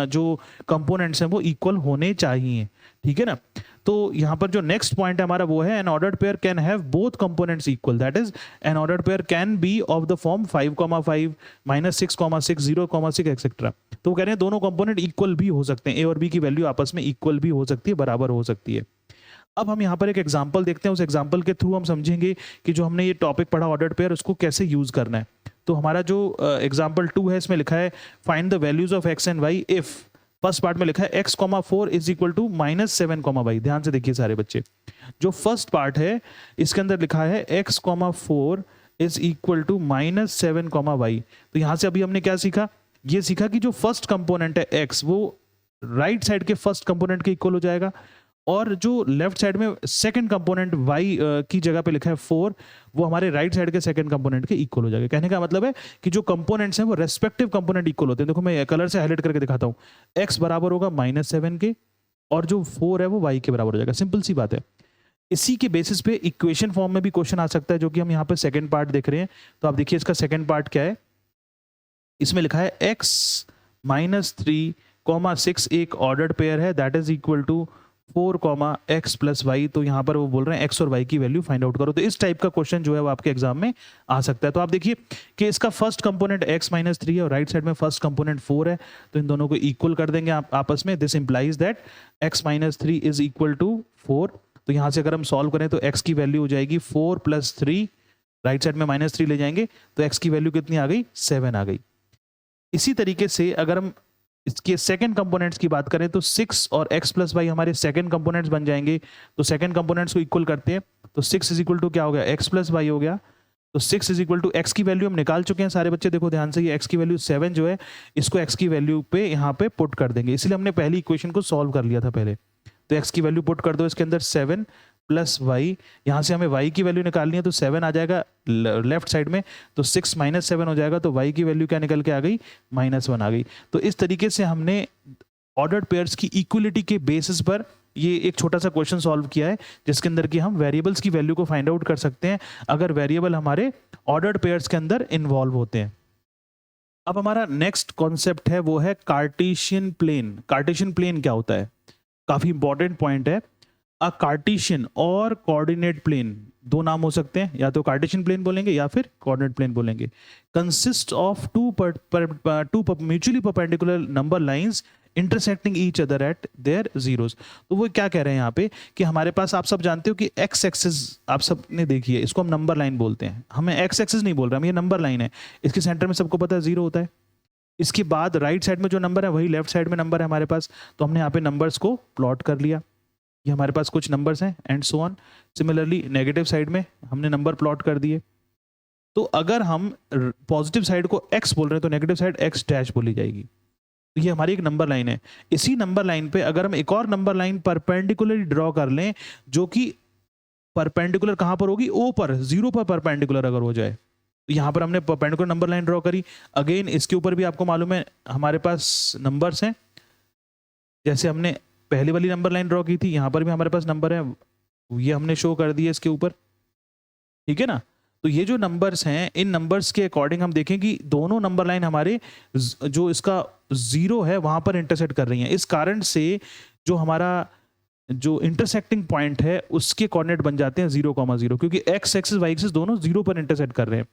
जो कंपोनेंट्स हैं वो इक्वल होने चाहिए, ठीक है ना। तो यहाँ पर जो नेक्स्ट पॉइंट है हमारा वो है N ordered pair can have both components equal, that is an ordered pair can be of the form 5,5 -6,6 0,6 etcetera. तो वो कह रहे हैं दोनों कंपोनेंट इक्वल भी हो सकते हैं, ए और बी की वैल्यू आपस में इक्वल भी हो सकती है, बराबर हो सकती है। अब हम यहाँ पर एक एग्जाम्पल देखते हैं, उस एग्जाम्पल के थ्रू हम समझेंगे कि जो हमने ये टॉपिक पढ़ा ऑर्डर्ड पेयर उसको कैसे यूज करना है। तो हमारा जो एग्जाम्पल 2 है इसमें लिखा है find the values of X and Y if, first part में लिखा है x, 4 is equal to -7, y। ध्यान से देखिए सारे बच्चे, जो फर्स्ट पार्ट है इसके अंदर लिखा है x, 4 is equal to -7, y। तो यहां से अभी हमने क्या सीखा, ये सीखा कि जो फर्स्ट कंपोनेंट है x वो राइट साइड के फर्स्ट कंपोनेंट के इक्वल हो जाएगा, और जो लेफ्ट साइड में सेकंड कंपोनेंट y की जगह पे लिखा है 4 वो हमारे राइट साइड के सेकंड कंपोनेंट के इक्वल हो जाएगा। कहने का मतलब है कि जो कंपोनेंट्स हैं वो रेस्पेक्टिव कंपोनेंट इक्वल होते हैं। देखो मैं कलर से हाईलाइट करके दिखाता हूँ, x बराबर होगा -7 के और जो 4 है वो y के बराबर हो जाएगा। सिंपल सी बात है। इसी के बेसिस पे इक्वेशन फॉर्म में भी क्वेश्चन आ सकता है, जो कि हम यहाँ पे सेकेंड पार्ट देख रहे हैं। तो आप देखिए इसका सेकेंड पार्ट क्या है, इसमें लिखा है x -3, 6 एक ऑर्डर्ड पेयर है, that is equal to 4, x plus Y. तो यहाँ पर वो बोल रहे हैं x और y की वैल्यू फाइंड आउट करो। तो इस टाइप का क्वेश्चन जो है वो आपके एग्जाम में आ सकता है। तो आप देखिए कि इसका फर्स्ट कंपोनेंट x -3 है और राइट साइड में फर्स्ट कंपोनेंट 4 है, तो इन दोनों को इक्वल कर देंगे आप आपस में। This implies that x -3 is equal to 4। तो यहाँ से अगर हम सॉल्व करें तो x की वैल्यू हो जाएगी 4 + 3, राइट साइड में -3 ले जाएंगे तो x की वैल्यू कितनी आ गई, 7 आ गई। इसी तरीके से अगर हम इसके सेकंड कंपोनेंट्स की बात करें तो 6 और x प्लस वाई हमारे सेकंड कंपोनेंट्स बन जाएंगे। तो सेकंड कंपोनेंट्स को इक्वल करते हैं, तो 6 इज इक्वल टू क्या हो गया, x प्लस वाई हो गया। तो 6 इज इक्वल टू x की वैल्यू हम निकाल चुके हैं सारे बच्चे, देखो ध्यान से, ये x की वैल्यू 7 जो है इसको x की वैल्यू पे यहाँ पे पुट कर देंगे, इसलिए हमने पहली इक्वेशन को सॉल्व कर लिया था पहले। तो x की वैल्यू पुट कर दो इसके अंदर 7 प्लस वाई, यहाँ से हमें y की वैल्यू निकालनी है तो 7 आ जाएगा लेफ्ट साइड में, तो 6 - 7 हो जाएगा, तो y की वैल्यू क्या निकल के आ गई, -1 आ गई। तो इस तरीके से हमने ऑर्डर्ड पेयर्स की इक्वलिटी के बेसिस पर ये एक छोटा सा क्वेश्चन सॉल्व किया है, जिसके अंदर कि हम वेरिएबल्स की वैल्यू को फाइंड आउट कर सकते हैं अगर वेरिएबल हमारे ऑर्डर्ड पेयर्स के अंदर इन्वॉल्व होते हैं। अब हमारा नेक्स्ट कॉन्सेप्ट है वो है कार्टेशियन प्लेन। कार्टेशियन प्लेन क्या होता है, काफी इंपॉर्टेंट पॉइंट है। अ कार्टेशियन और कोऑर्डिनेट प्लेन, दो नाम हो सकते हैं, या तो कार्टेशियन प्लेन बोलेंगे या फिर कोऑर्डिनेट प्लेन बोलेंगे। Consist of two mutually perpendicular number lines intersecting each other at there zeros. तो वो क्या कह रहे हैं यहाँ पे कि हमारे पास, आप सब जानते हो कि एक्स एक्सिस आप सब ने देखी है, इसको हम नंबर लाइन बोलते हैं। हमें एक्स एक्सिस नहीं बोल रहा, हम ये नंबर लाइन है, इसके सेंटर में सबको पता है 0 होता है। इसके बाद राइट साइड में जो नंबर है वही लेफ्ट साइड में नंबर है हमारे पास, तो हमने यहाँ पे नंबर्स को प्लॉट कर लिया। ये हमारे पास कुछ नंबर्स हैं and so on. Similarly negative side में हमने नंबर प्लॉट कर दिए। तो अगर हम पॉजिटिव साइड को x बोल रहे हैं तो नेगेटिव साइड x डैश बोली जाएगी। तो ये हमारी एक नंबर लाइन है। इसी नंबर लाइन पे अगर हम एक और नंबर लाइन परपेंडिकुलरली ड्रॉ कर लें, जो कि परपेंडिकुलर कहां पर होगी, o पर, 0 पर परपेंडिकुलर अगर हो जाए, तो यहां पर हमने परपेंडिकुलर नंबर लाइन ड्रॉ करी। अगेन इसके ऊपर भी आपको मालूम है हमारे पास नंबर्स हैं, जैसे हमने पहली वाली नंबर लाइन ड्रॉ की थी, यहां पर भी हमारे पास नंबर है, ये हमने शो कर दिया इसके ऊपर, ठीक है ना। तो ये जो नंबर्स हैं, इन नंबर्स के अकॉर्डिंग हम देखें कि दोनों नंबर लाइन हमारे जो इसका 0 है वहां पर इंटरसेक्ट कर रही हैं। इस कारण से जो हमारा जो इंटरसेक्टिंग पॉइंट है उसके कोऑर्डिनेट बन जाते हैं 0,0, क्योंकि x एक्सिस y एक्सिस दोनों 0 पर इंटरसेक्ट कर रहे हैं।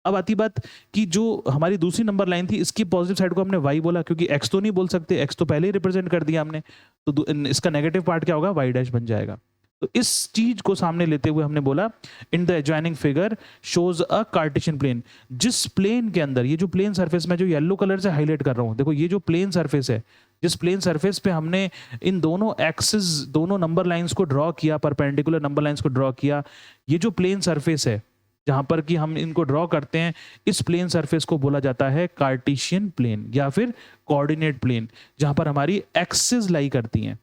अब आती बात कि जो हमारी दूसरी नंबर लाइन थी, इसकी पॉजिटिव साइड को हमने y बोला, क्योंकि x तो नहीं बोल सकते, x तो पहले ही रिप्रेजेंट कर दिया हमने, तो इसका नेगेटिव पार्ट क्या होगा, y डैश बन जाएगा। तो इस चीज को सामने लेते हुए हमने बोला in the adjoining figure shows a Cartesian plane. जिस प्लेन के अंदर, ये जो प्लेन सरफेस में जो येलो कलर से हाईलाइट कर रहा हूं, देखो ये जो प्लेन सरफेस है, जिस प्लेन सरफेस पे हमने इन दोनों एक्सिस, दोनों नंबर लाइंस को ड्रॉ किया, परपेंडिकुलर नंबर लाइंस को ड्रॉ किया, ये जो प्लेन सरफेस है जहां पर कि हम इनको ड्रॉ करते हैं, इस प्लेन सरफेस को बोला जाता है कार्टेशियन प्लेन या फिर कोऑर्डिनेट प्लेन, जहां पर हमारी एक्सिस लाई करती हैं,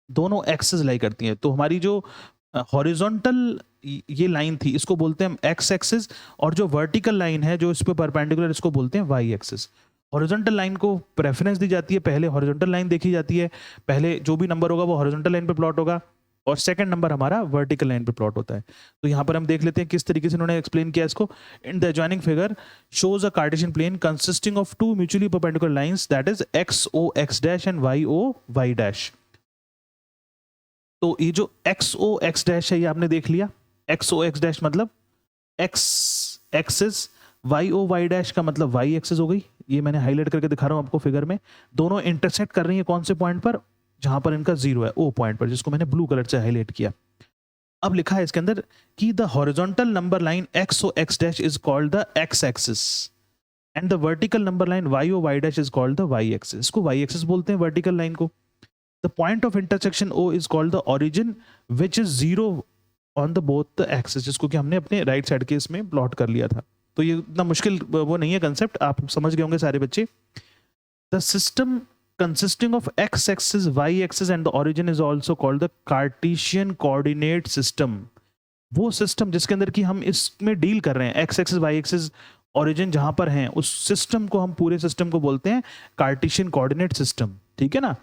दोनों एक्सिस लाई करती हैं। तो हमारी जो हॉरिजॉन्टल ये लाइन थी, इसको बोलते हैं एक्स एक्सिस, और जो वर्टिकल लाइन है जो इस पे परपेंडिकुलर, इसको बोलते हैं वाई एक्सिस। हॉरिजॉन्टल लाइन को प्रेफरेंस दी जाती है, पहले हॉरिजॉन्टल लाइन देखी जाती है, पहले जो भी नंबर होगा वो हॉरिजॉन्टल लाइन पे प्लॉट होगा, और सेकंड नंबर हमारा वर्टिकल लाइन पे प्लॉट होता है। तो यहाँ पर हम देख लेते हैं किस तरीके से उन्होंने एक्सप्लेन किया इसको। In the adjoining figure shows a Cartesian plane consisting of two mutually perpendicular lines, that is X O X dash and Y O Y dash. तो ये जो एक्स ओ एक्स डैश है ये आपने देख लिया, एक्स ओ एक्स डैश मतलब X axis, Y O Y dash का मतलब वाई एक्सिस हो गई। ये मैंने हाईलाइट करके दिखा रहा हूं आपको फिगर में। दोनों इंटरसेक्ट कर रही है कौन से पॉइंट पर, जहां पर इनका 0 है, ओ पॉइंट पर, जिसको मैंने ब्लू कलर से हाईलाइट किया। अब लिखा है इसके अंदर कि the horizontal number line x O x dash is called the x axis and the vertical number line y O y dash is called the y axis. इसको y एक्सिस बोलते हैं वर्टिकल लाइन को। The point of intersection O is called the origin which is zero on the both the axis, जिसको कि हमने अपने right side के इसमें प्लॉट कर लिया था। तो ये इतना मुश्किल वो नहीं है कंसेप्ट, आप समझ गए होंगे सारे बच्चे। The system consisting of x axis, y axis and the origin is also called the Cartesian coordinate system। वो सिस्टम जिसके अंदर कि हम इसमें डील कर रहे हैं, x axis y axis origin जहां पर हैं, उस सिस्टम को हम पूरे सिस्टम को बोलते हैं कार्टेशियन कोऑर्डिनेट सिस्टम। ठीक है ना।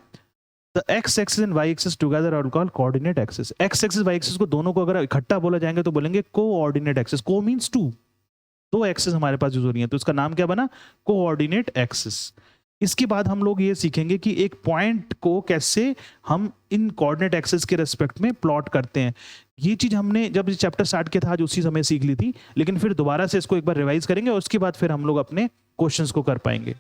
The x axis and y axis together are called coordinate axis. x axis y axis को दोनों को अगर इकट्ठा बोला जाएंगे तो बोलेंगे कोऑर्डिनेट एक्सिस। को मींस टू, दो एक्सिस हमारे पास यूज हो रही है, तो इसका नाम क्या बना, कोऑर्डिनेट एक्सिस। इसके बाद हम लोग ये सीखेंगे कि एक पॉइंट को कैसे हम इन कोऑर्डिनेट एक्सिस के रेस्पेक्ट में प्लॉट करते हैं। ये चीज हमने जब चैप्टर स्टार्ट किया था आज उसी समय सीख ली थी, लेकिन फिर दोबारा से इसको एक बार रिवाइज करेंगे और उसके बाद फिर हम लोग अपने क्वेश्चंस को कर पाएंगे।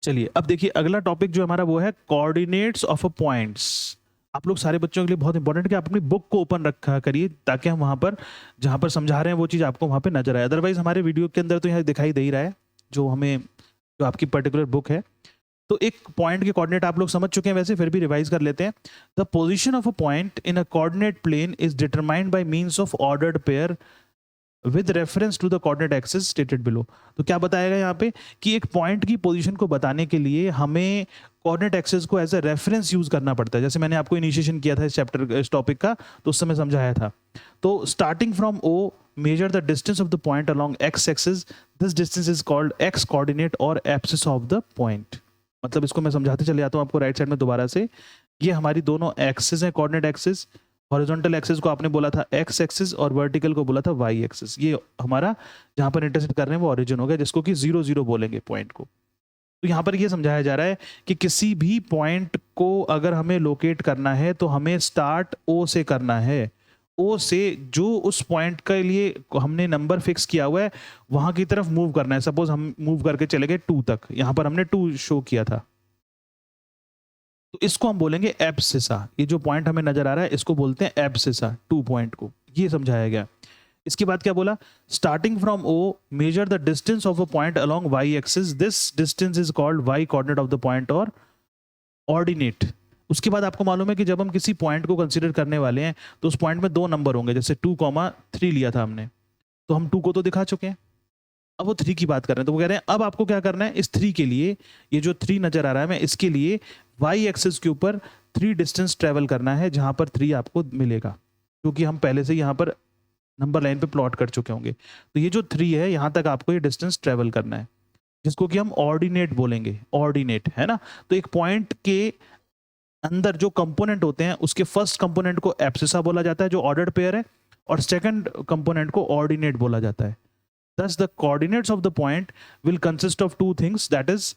चलिए अब देखिए अगला टॉपिक जो हमारा वो है कोऑर्डिनेट्स ऑफ अ पॉइंट्स। आप लोग सारे बच्चों के लिए बहुत इंपॉर्टेंट है कि आप अपनी बुक को ओपन रखा करिए ताकि हम वहां पर जहां पर समझा रहे हैं वो चीज आपको वहां पे नजर आए। अदरवाइज हमारे वीडियो के अंदर तो यहाँ दिखाई दे ही रहा है जो हमें, जो आपकी पर्टिकुलर बुक है। तो एक पॉइंट के कोऑर्डिनेट आप लोग समझ चुके हैं, वैसे फिर भी रिवाइज कर लेते हैं। The position of a point in a coordinate plane is determined by means of ordered pair with reference to the coordinate axis stated below. तो क्या बताएगा यहाँ पे कि एक पॉइंट की पोजीशन को बताने के लिए हमें कोऑर्डिनेट एक्सिस को एज ए रेफरेंस यूज करना पड़ता है। जैसे मैंने आपको इनिशिएशन किया था इस चैप्टर, इस टॉपिक का, तो उस समय समझाया था। तो starting from O measure the distance of the point along x axis, this distance is called x coordinate or axis of the point। मतलब इसको मैं समझाते चले जाता हूँ आपको राइट साइड में दोबारा से। ये हमारी दोनों एक्सिस हैं, कोऑर्डिनेट एक्सिस। हॉरिजॉन्टल एक्सिस को आपने बोला था x एक्सिस और वर्टिकल को बोला था y एक्सिस। ये हमारा जहां पर इंटरसेक्ट कर रहे हैं वो ओरिजिन हो गया, जिसको कि 0 0 बोलेंगे पॉइंट को। तो यहाँ पर ये समझाया जा रहा है कि किसी भी पॉइंट को अगर हमें लोकेट करना है तो हमें स्टार्ट O से करना है। O से जो उस पॉइंट के लिए हमने नंबर फिक्स किया हुआ है वहां की तरफ मूव करना है। सपोज हम मूव करके चले गए 2 तक, यहां पर हमने 2 शो किया था, तो इसको हम बोलेंगे एब्सिसा। ये जो पॉइंट हमें नजर आ रहा है इसको बोलते हैं एब्सिसा, 2 पॉइंट को। ये समझाया गया। इसके बाद क्या बोला, starting from O measure the distance of a point along y axis, this distance is called y coordinate of the point और ऑर्डिनेट। उसके बाद आपको मालूम है कि जब हम किसी पॉइंट को कंसीडर करने वाले हैं तो उस पॉइंट में 2 नंबर होंगे। जैसे 2,3 लिया था हमने, तो हम 2 को तो दिखा चुके हैं, अब वो 3 की बात कर रहे हैं। तो वो कह रहे हैं अब आपको क्या करना है, इस 3 के लिए, ये जो 3 नजर आ रहा है, मैं इसके लिए y एक्सिस के ऊपर 3 डिस्टेंस ट्रेवल करना है, जहां पर 3 आपको मिलेगा, क्योंकि हम पहले से यहाँ पर नंबर लाइन पे प्लॉट कर चुके होंगे। तो ये जो 3 है यहाँ तक आपको ये डिस्टेंस ट्रेवल करना है, जिसको कि हम ऑर्डिनेट बोलेंगे। ऑर्डिनेट है ना। तो एक पॉइंट के अंदर जो कंपोनेंट होते हैं उसके फर्स्ट कंपोनेंट को एब्सिसा बोला जाता है जो ऑर्डर्ड पेयर है, और सेकंड कंपोनेंट को ऑर्डिनेट बोला जाता है। Thus the coordinates of the point will consist of 2 things, that is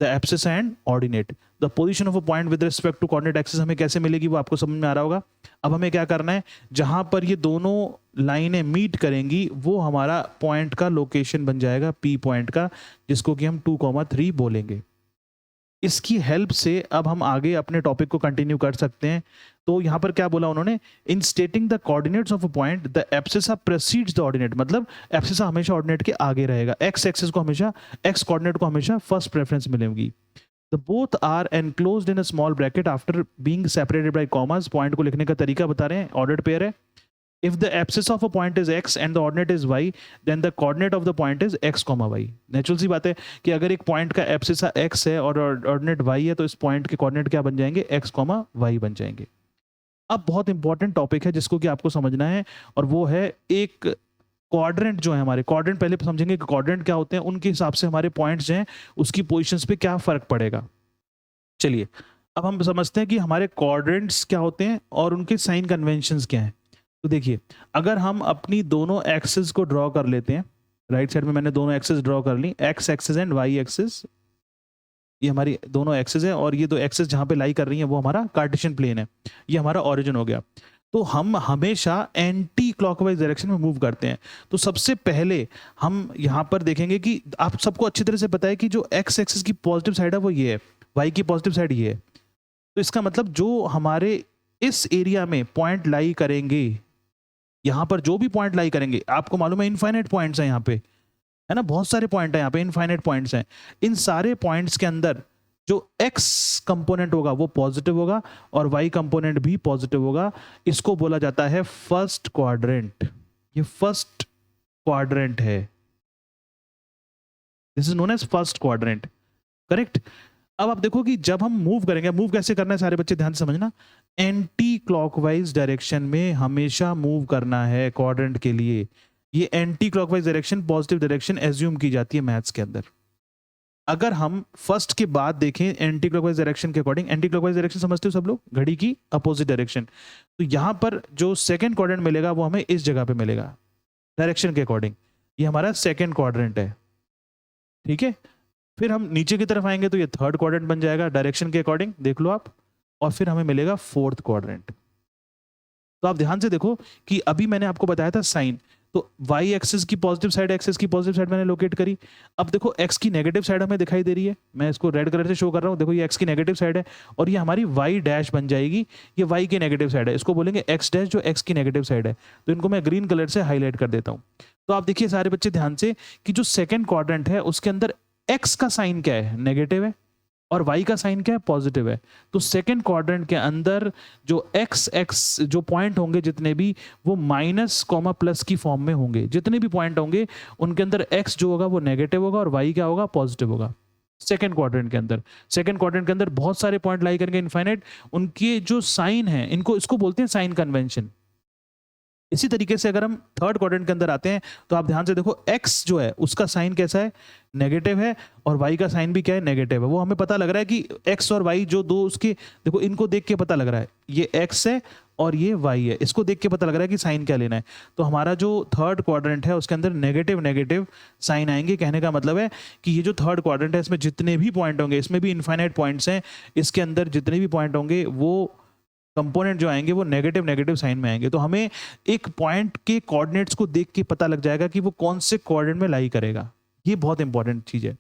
the abscissa and ordinate। The position of a point with respect to coordinate axis हमें कैसे मिलेगी वो आपको समझ में आ रहा होगा। अब हमें क्या करना है, जहां पर ये दोनों लाइनें मीट करेंगी वो हमारा पॉइंट का लोकेशन बन जाएगा, P पॉइंट का, जिसको कि हम 2,3 बोलेंगे। इसकी हेल्प से अब हम आगे अपने टॉपिक को कंटिन्यू कर सकते हैं। तो यहाँ पर क्या बोला उन्होंने, in stating the coordinates of a point the abscissa precedes the ordinate. मतलब एब्सिसा हमेशा ऑर्डिनेट के आगे रहेगा, एक्स एक्सिस को हमेशा, एक्स कोऑर्डिनेट को हमेशा फर्स्ट प्रेफरेंस मिलेगी। The both are enclosed in a small bracket after being separated by commas. Point को लिखने का तरीका बता रहे हैं, ऑर्डर्ड पेयर है। If the abscissa of a point is x and the ordinate is y, then the coordinate of the point is x, y। Natural सी बात है कि अगर एक पॉइंट का एब्सिसा x है और ऑर्डिनेट y है, तो इस पॉइंट के कोऑर्डिनेट क्या बन जाएंगे, x, y बन जाएंगे। अब बहुत इंपॉर्टेंट टॉपिक है जिसको कि आपको समझना है, और वो है एक क्वाड्रेंट जो है हमारे। क्वाड्रेंट पहले समझेंगे कि क्वाड्रेंट क्या होते हैं, उनके हिसाब से हमारे पॉइंट्स जो हैं उसकी पोजिशंस पे क्या फर्क पड़ेगा। चलिए अब हम समझते हैं कि हमारे क्वाड्रेंट्स क्या होते हैं और उनके साइन कन्वेंशंस क्या हैं। तो देखिए, अगर हम अपनी दोनों एक्सिस को ड्रॉ कर लेते हैं, राइट साइड में मैंने दोनों एक्सिस ड्रॉ कर ली, x axis and y axis, ये हमारी दोनों एक्सिस है, और ये दो एक्सिस जहां पे लाई कर रही है वो हमारा कार्टेशियन प्लेन है, ये हमारा ओरिजिन हो गया। तो हम हमेशा एंटी क्लॉकवाइज डायरेक्शन में मूव करते हैं। तो सबसे पहले हम यहाँ पर देखेंगे कि आप सबको अच्छी तरह से पता है कि जो एक्स एक्सिस की पॉजिटिव साइड है वो ये है, वाई की पॉजिटिव साइड ये है। तो इसका मतलब जो हमारे इस एरिया में पॉइंट लाई करेंगे, यहाँ पर जो भी पॉइंट लाई करेंगे, आपको मालूम है इनफाइनाइट पॉइंट्स हैं यहाँ पे, है ना, बहुत सारे पॉइंट हैं यहाँ पे, इनफाइनाइट पॉइंट्स हैं। इन सारे पॉइंट्स के अंदर जो x कंपोनेंट होगा वो पॉजिटिव होगा और y कंपोनेंट भी पॉजिटिव होगा। इसको बोला जाता है फर्स्ट क्वाड्रेंट। ये फर्स्ट क्वाड्रेंट है, this is known as first quadrant, correct. अब आप देखो कि जब हम मूव करेंगे, मूव कैसे करना है सारे बच्चे ध्यान से समझना, एंटी क्लॉकवाइज डायरेक्शन में हमेशा मूव करना है क्वाड्रेंट के लिए। ये anti clockwise direction positive direction assume की जाती है मैथ्स के अंदर। अगर हम फर्स्ट के बाद देखें एंटी क्लॉकवाइज डायरेक्शन के अकॉर्डिंग, एंटी क्लॉकवाइज डायरेक्शन समझते हो सब लोग, घड़ी की अपोजिट डायरेक्शन, तो यहां पर जो सेकंड क्वाड्रेंट मिलेगा वो हमें इस जगह पे मिलेगा डायरेक्शन के अकॉर्डिंग। ये हमारा सेकंड क्वाड्रेंट है, ठीक है। फिर हम नीचे की तरफ आएंगे तो ये थर्ड क्वाड्रेंट बन जाएगा डायरेक्शन के अकॉर्डिंग, देख लो आप। और फिर हमें मिलेगा फोर्थ क्वाड्रेंट। तो आप ध्यान से देखो कि अभी मैंने आपको बताया था साइन, तो y एक्सिस की पॉजिटिव साइड, एक्सिस की पॉजिटिव साइड मैंने लोकेट करी। अब देखो x की नेगेटिव साइड हमें दिखाई दे रही है, मैं इसको रेड कलर से शो कर रहा हूँ, देखो ये x की नेगेटिव साइड है और ये हमारी y डैश बन जाएगी, ये y की नेगेटिव साइड है, इसको बोलेंगे x डैश जो x की नेगेटिव साइड है। तो इनको मैं ग्रीन कलर से हाईलाइट कर देता हूँ। तो आप देखिए सारे बच्चे ध्यान से कि जो सेकेंड क्वाड्रेंट है उसके अंदर x का साइन क्या है, नेगेटिव है, और y का साइन क्या है, पॉजिटिव है। तो सेकंड क्वाड्रेंट के अंदर जो x जो पॉइंट होंगे जितने भी, वो माइनस कॉमा प्लस की फॉर्म में होंगे। जितने भी पॉइंट होंगे उनके अंदर x जो होगा वो नेगेटिव होगा और y क्या होगा, पॉजिटिव होगा। सेकंड क्वाड्रेंट के अंदर, सेकंड क्वाड्रेंट के अंदर बहुत सारे पॉइंट लाई करेंगे इनफाइनाइट, उनके जो साइन है इनको, इसको बोलते हैं साइन कन्वेंशन। इसी तरीके से अगर हम थर्ड क्वाड्रेंट के अंदर आते हैं तो आप ध्यान से देखो x जो है उसका साइन कैसा है, नेगेटिव है, और y का साइन भी क्या है, नेगेटिव है। वो हमें पता लग रहा है कि x और y जो दो उसके, देखो इनको देख के पता लग रहा है ये x है और ये y है, इसको देख के पता लग रहा है कि साइन क्या लेना है। तो हमारा जो थर्ड क्वाड्रेंट है उसके अंदर नेगेटिव नेगेटिव साइन आएंगे। कहने का मतलब है कि ये जो थर्ड क्वाड्रेंट है इसमें जितने भी पॉइंट होंगे, इसमें भी इनफाइनाइट पॉइंट्स हैं, इसके अंदर जितने भी पॉइंट होंगे वो कंपोनेंट जो आएंगे वो नेगेटिव नेगेटिव साइन में आएंगे। तो हमें एक पॉइंट के कोऑर्डिनेट्स को देख के पता लग जाएगा कि वो कौन से कोऑर्डिनेट में लाई करेगा। ये बहुत इंपॉर्टेंट चीज है।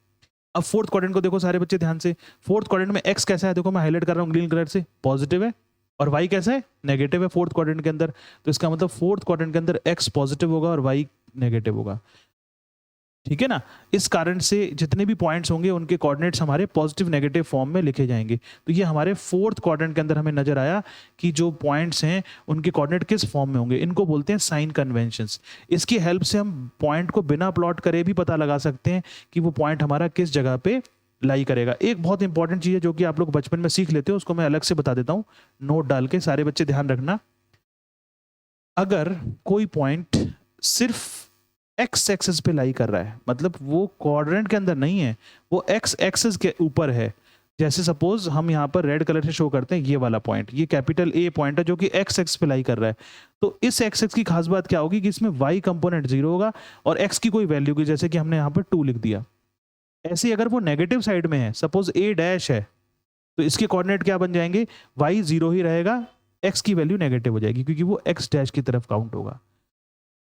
अब फोर्थ क्वाड्रेंट को देखो सारे बच्चे ध्यान से, फोर्थ क्वाड्रेंट में x कैसा है, देखो मैं हाईलाइट कर रहा हूँ ग्रीन कलर से, पॉजिटिव है, और y कैसा है, नेगेटिव है फोर्थ क्वाड्रेंट के अंदर। तो इसका मतलब फोर्थ क्वाड्रेंट के अंदर x पॉजिटिव होगा और y नेगेटिव होगा, ठीक है ना। इस कारण से जितने भी पॉइंट्स होंगे उनके कोऑर्डिनेट्स हमारे पॉजिटिव नेगेटिव फॉर्म में लिखे जाएंगे। तो ये हमारे फोर्थ क्वाड्रेंट के अंदर हमें नजर आया कि जो पॉइंट्स हैं उनके कोऑर्डिनेट किस फॉर्म में होंगे, इनको बोलते हैं साइन कन्वेंशंस। इसकी हेल्प से हम पॉइंट को बिना प्लॉट करे भी पता लगा सकते हैं कि वो पॉइंट हमारा किस जगह पे लाई करेगा। एक बहुत इंपॉर्टेंट चीज है जो कि आप लोग बचपन में सीख लेते हो, उसको मैं अलग से बता देता हूँ नोट डाल के, सारे बच्चे ध्यान रखना। अगर कोई पॉइंट सिर्फ एक्स एक्सिस पे लाई कर रहा है, मतलब वो क्वाड्रेंट के अंदर नहीं है, वो एक्स एक्सिस के ऊपर है, जैसे सपोज हम यहाँ पर रेड कलर से शो करते हैं ये वाला पॉइंट, ये कैपिटल ए पॉइंट है जो कि एक्स एक्स पे लाई कर रहा है। तो इस एक्स एक्स की खास बात क्या होगी कि इसमें वाई कंपोनेंट 0 होगा और एक्स की कोई वैल्यू की, जैसे कि हमने यहाँ पर 2 लिख दिया। ऐसे अगर वो नेगेटिव साइड में है, सपोज ए डैश है, तो इसके कोऑर्डिनेट क्या बन जाएंगे, वाई 0 ही रहेगा, एक्स की वैल्यू नेगेटिव हो जाएगी क्योंकि वो एक्स डैश की तरफ काउंट होगा।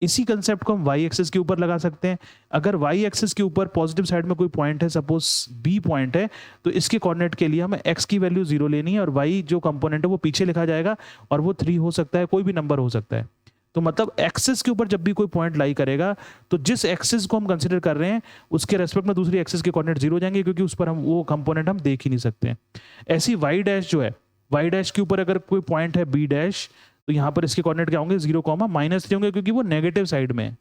इसी कंसेप्ट को हम वाई एक्सिस के ऊपर लगा सकते हैं। अगर वाई एक्सिस के ऊपर पॉजिटिव साइड में कोई पॉइंट है, सपोज बी पॉइंट है, तो इसके कोऑर्डिनेट के लिए हमें एक्स की वैल्यू 0 लेनी है और वाई जो कंपोनेंट है वो पीछे लिखा जाएगा, और वो 3 हो सकता है, कोई भी नंबर हो सकता है। तो मतलब एक्सिस के ऊपर जब भी कोई पॉइंट लाई करेगा तो जिस एक्सिस को हम कंसिडर कर रहे हैं उसके रेस्पेक्ट में दूसरी एक्सिस के कोऑर्डिनेट 0 हो जाएंगे, क्योंकि उस पर हम वो कंपोनेंट हम देख ही नहीं सकते हैं। ऐसी वाई डैश जो है, वाई डैश के ऊपर अगर कोई पॉइंट है बी डैश, तो यहाँ पर इसके कोऑर्डिनेट क्या होंगे, 0, -3 होंगे, क्योंकि वो नेगेटिव साइड में है।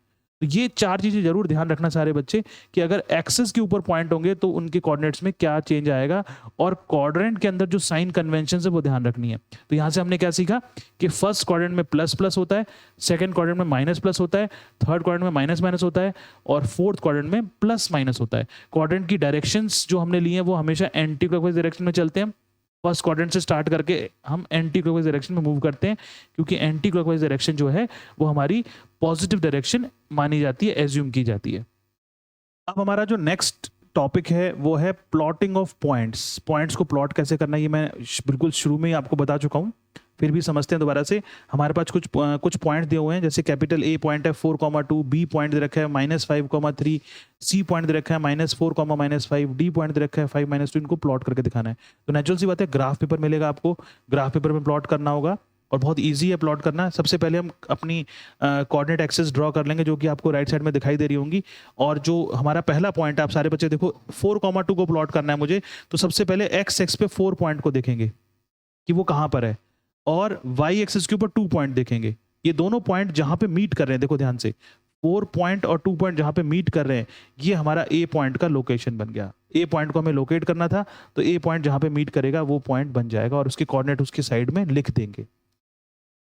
तो ये 4 चीजें जरूर ध्यान रखना सारे बच्चे कि अगर एक्सिस के ऊपर पॉइंट होंगे तो उनके कोऑर्डिनेट्स में क्या चेंज आएगा, और क्वाड्रेंट के अंदर जो साइन कन्वेंशन है वो ध्यान रखनी है। तो यहाँ से हमने क्या सीखा कि फर्स्ट क्वाड्रेंट में प्लस प्लस होता है, सेकंड क्वाड्रेंट में माइनस प्लस होता है, थर्ड क्वाड्रेंट में माइनस माइनस होता है, और फोर्थ क्वाड्रेंट में प्लस माइनस होता है। क्वाड्रेंट की डायरेक्शंस जो हमने लिए हैं वो हमेशा एंटी क्लॉकवाइज डायरेक्शन में चलते हैं। फर्स्ट क्वाड्रेंट से स्टार्ट करके हम एंटी क्लॉकवाइज डायरेक्शन में मूव करते हैं, क्योंकि एंटी क्लॉकवाइज डायरेक्शन जो है वो हमारी पॉजिटिव डायरेक्शन मानी जाती है, एज्यूम की जाती है। अब हमारा जो नेक्स्ट टॉपिक है वो है प्लॉटिंग ऑफ पॉइंट्स। पॉइंट्स को प्लॉट कैसे करना है ये मैं बिल्कुल शुरू में ही आपको बता चुका हूँ, फिर भी समझते हैं दोबारा से। हमारे पास कुछ पॉइंट दिए हुए हैं, जैसे कैपिटल ए पॉइंट है 4,2, बी पॉइंट दे रखा है -5,3, सी पॉइंट दे रखा है -4, -5, डी पॉइंट दे रखा है 5, -2। इनको प्लॉट करके दिखाना है। तो नेचुरल सी बात है, ग्राफ पेपर मिलेगा आपको, ग्राफ पेपर में प्लॉट करना होगा। और बहुत इजी है प्लॉट करना। सबसे पहले हम अपनी कोऑर्डिनेट एक्सिस ड्रॉ कर लेंगे, जो कि आपको राइट साइड में दिखाई दे रही होंगी। और जो हमारा पहला पॉइंट है, आप सारे बच्चे देखो 4,2 को प्लॉट करना है मुझे, तो सबसे पहले एक्स एक्स पे 4 पॉइंट को देखेंगे कि वो कहाँ पर है, और वाई एक्सिस के ऊपर 2 पॉइंट देखेंगे। ये दोनों पॉइंट जहाँ पे मीट कर रहे हैं, देखो ध्यान से, 4 पॉइंट और 2 पॉइंट जहाँ पे मीट कर रहे हैं, ये हमारा ए पॉइंट का लोकेशन बन गया। ए पॉइंट को हमें लोकेट करना था, तो ए पॉइंट जहाँ पे मीट करेगा वो पॉइंट बन जाएगा, और उसके कोऑर्डिनेट उसकी साइड में लिख देंगे।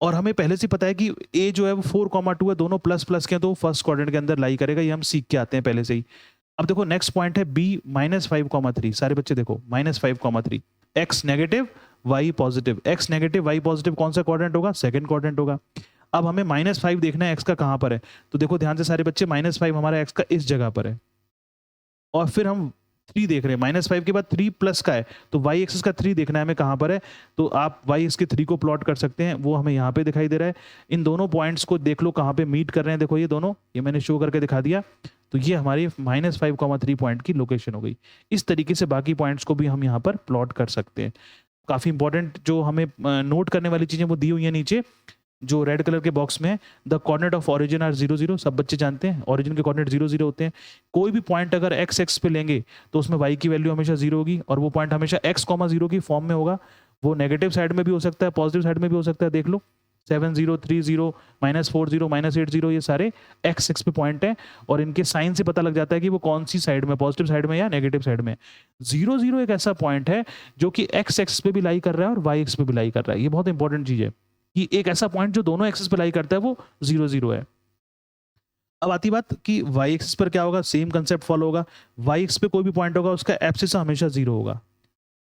और हमें पहले से पता है कि ए जो है वो 4,2 है, दोनों प्लस प्लस के हैं, तो फर्स्ट क्वाड्रेंट के अंदर लाई करेगा, ये हम सीख के आते हैं पहले से ही। अब देखो नेक्स्ट पॉइंट है बी -5,3। सारे बच्चे देखो -5,3, X negative Y positive. X negative Y positive कौन सा क्वाड्रेंट होगा? सेकंड क्वाड्रेंट होगा। अब हमें -5 देखना है एक्स का कहाँ पर है, तो देखो ध्यान से सारे बच्चे, -5 हमारा एक्स का इस जगह पर है। और फिर हम 3 देख रहे हैं, -5 के बाद 3 प्लस का है, तो वाई एक्सिस का 3 देखना है हमें कहाँ पर है, तो आप वाई एक्स के 3 को प्लॉट कर सकते हैं, वो हमें यहाँ पे दिखाई दे रहा है। इन दोनों पॉइंट्स को देख लो कहाँ पे मीट कर रहे हैं, देखो ये दोनों, ये मैंने शो करके दिखा दिया। तो ये हमारी -5,3 पॉइंट की लोकेशन हो गई। इस तरीके से बाकी पॉइंट्स को भी हम यहाँ पर प्लॉट कर सकते हैं। काफ़ी इंपॉर्टेंट जो हमें नोट करने वाली चीज़ें वो दी हुई है नीचे, जो रेड कलर के बॉक्स में है। The coordinate of origin are 0 0, सब बच्चे जानते हैं ओरिजिन के कोऑर्डिनेट 0 0 होते हैं। कोई भी पॉइंट अगर एक्स एक्स पे लेंगे तो उसमें वाई की वैल्यू हमेशा 0 होगी, और वो पॉइंट हमेशा x, 0 की फॉर्म में होगा। वो नेगेटिव साइड में भी हो सकता है, पॉजिटिव साइड में भी हो सकता है। देख लो 7 0 3 0 -4 0 -8 0, ये सारे एक्स एक्स पे पॉइंट हैं, और इनके साइन से पता लग जाता है कि वो कौन सी साइड में, पॉजिटिव साइड में या नेगेटिव साइड में। 0 0 एक ऐसा पॉइंट है जो कि एक्स एक्स पे भी लाई कर रहा है और वाई एक्स पे भी लाई कर रहा है। ये बहुत इंपॉर्टेंट चीज़ है कि एक ऐसा पॉइंट जो दोनों एक्सिस पे लाई करता है वो 0 0 है। अब आती बात कि वाई एक्सिस पर क्या होगा, सेम कंसेप्ट फॉलो होगा। वाई एक्स पे कोई भी पॉइंट होगा उसका एब्सिस हमेशा 0 होगा,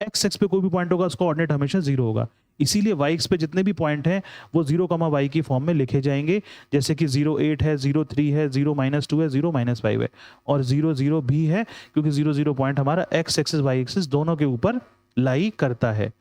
एक्स एक्स पे कोई भी पॉइंट होगा उसका कोऑर्डिनेट हमेशा 0 होगा। इसीलिए वाई एक्स पे जितने भी पॉइंट हैं वो 0, वाई की फॉर्म में लिखे जाएंगे, जैसे कि 0 8 है, 0 3 है, 0 -2 है, 0 -5 है, और 0 0 भी है, क्योंकि 0 0 पॉइंट हमारा एक्स एक्सिस वाई एक्सिस दोनों के ऊपर लाई करता है।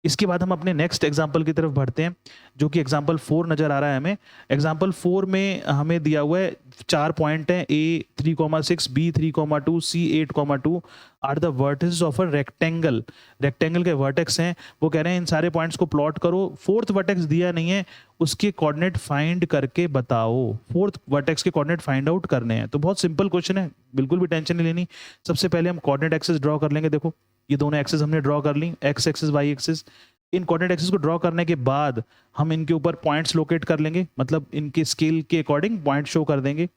इसके बाद हम अपने नेक्स्ट एग्जाम्पल की तरफ बढ़ते हैं, जो कि एग्जाम्पल 4 नजर आ रहा है हमें। एग्जाम्पल 4 में हमें दिया हुआ है 4 पॉइंट हैं, A 3,6, B 3,2, C 8,2 are the vertices of a rectangle. Rectangle के वर्टेक्स हैं, वो कह रहे हैं इन सारे पॉइंट्स को प्लॉट करो। फोर्थ वर्टेक्स दिया नहीं है, उसके कोऑर्डिनेट फाइंड करके बताओ। फोर्थ वर्टेक्स के कोऑर्डिनेट फाइंड आउट करने हैं। तो बहुत सिंपल क्वेश्चन है, बिल्कुल भी टेंशन नहीं लेनी। सबसे पहले हम कोऑर्डिनेट एक्सिस ड्रॉ कर लेंगे। देखो ये दोनों एक्सिस हमने ड्रॉ कर ली, एक्स एक्सिस वाई एक्सिस। इन कोऑर्डिनेट एक्सिस को ड्रॉ करने के बाद हम इनके ऊपर पॉइंट्स लोकेट कर लेंगे, मतलब इनके स्केल के अकॉर्डिंग पॉइंट शो कर देंगे।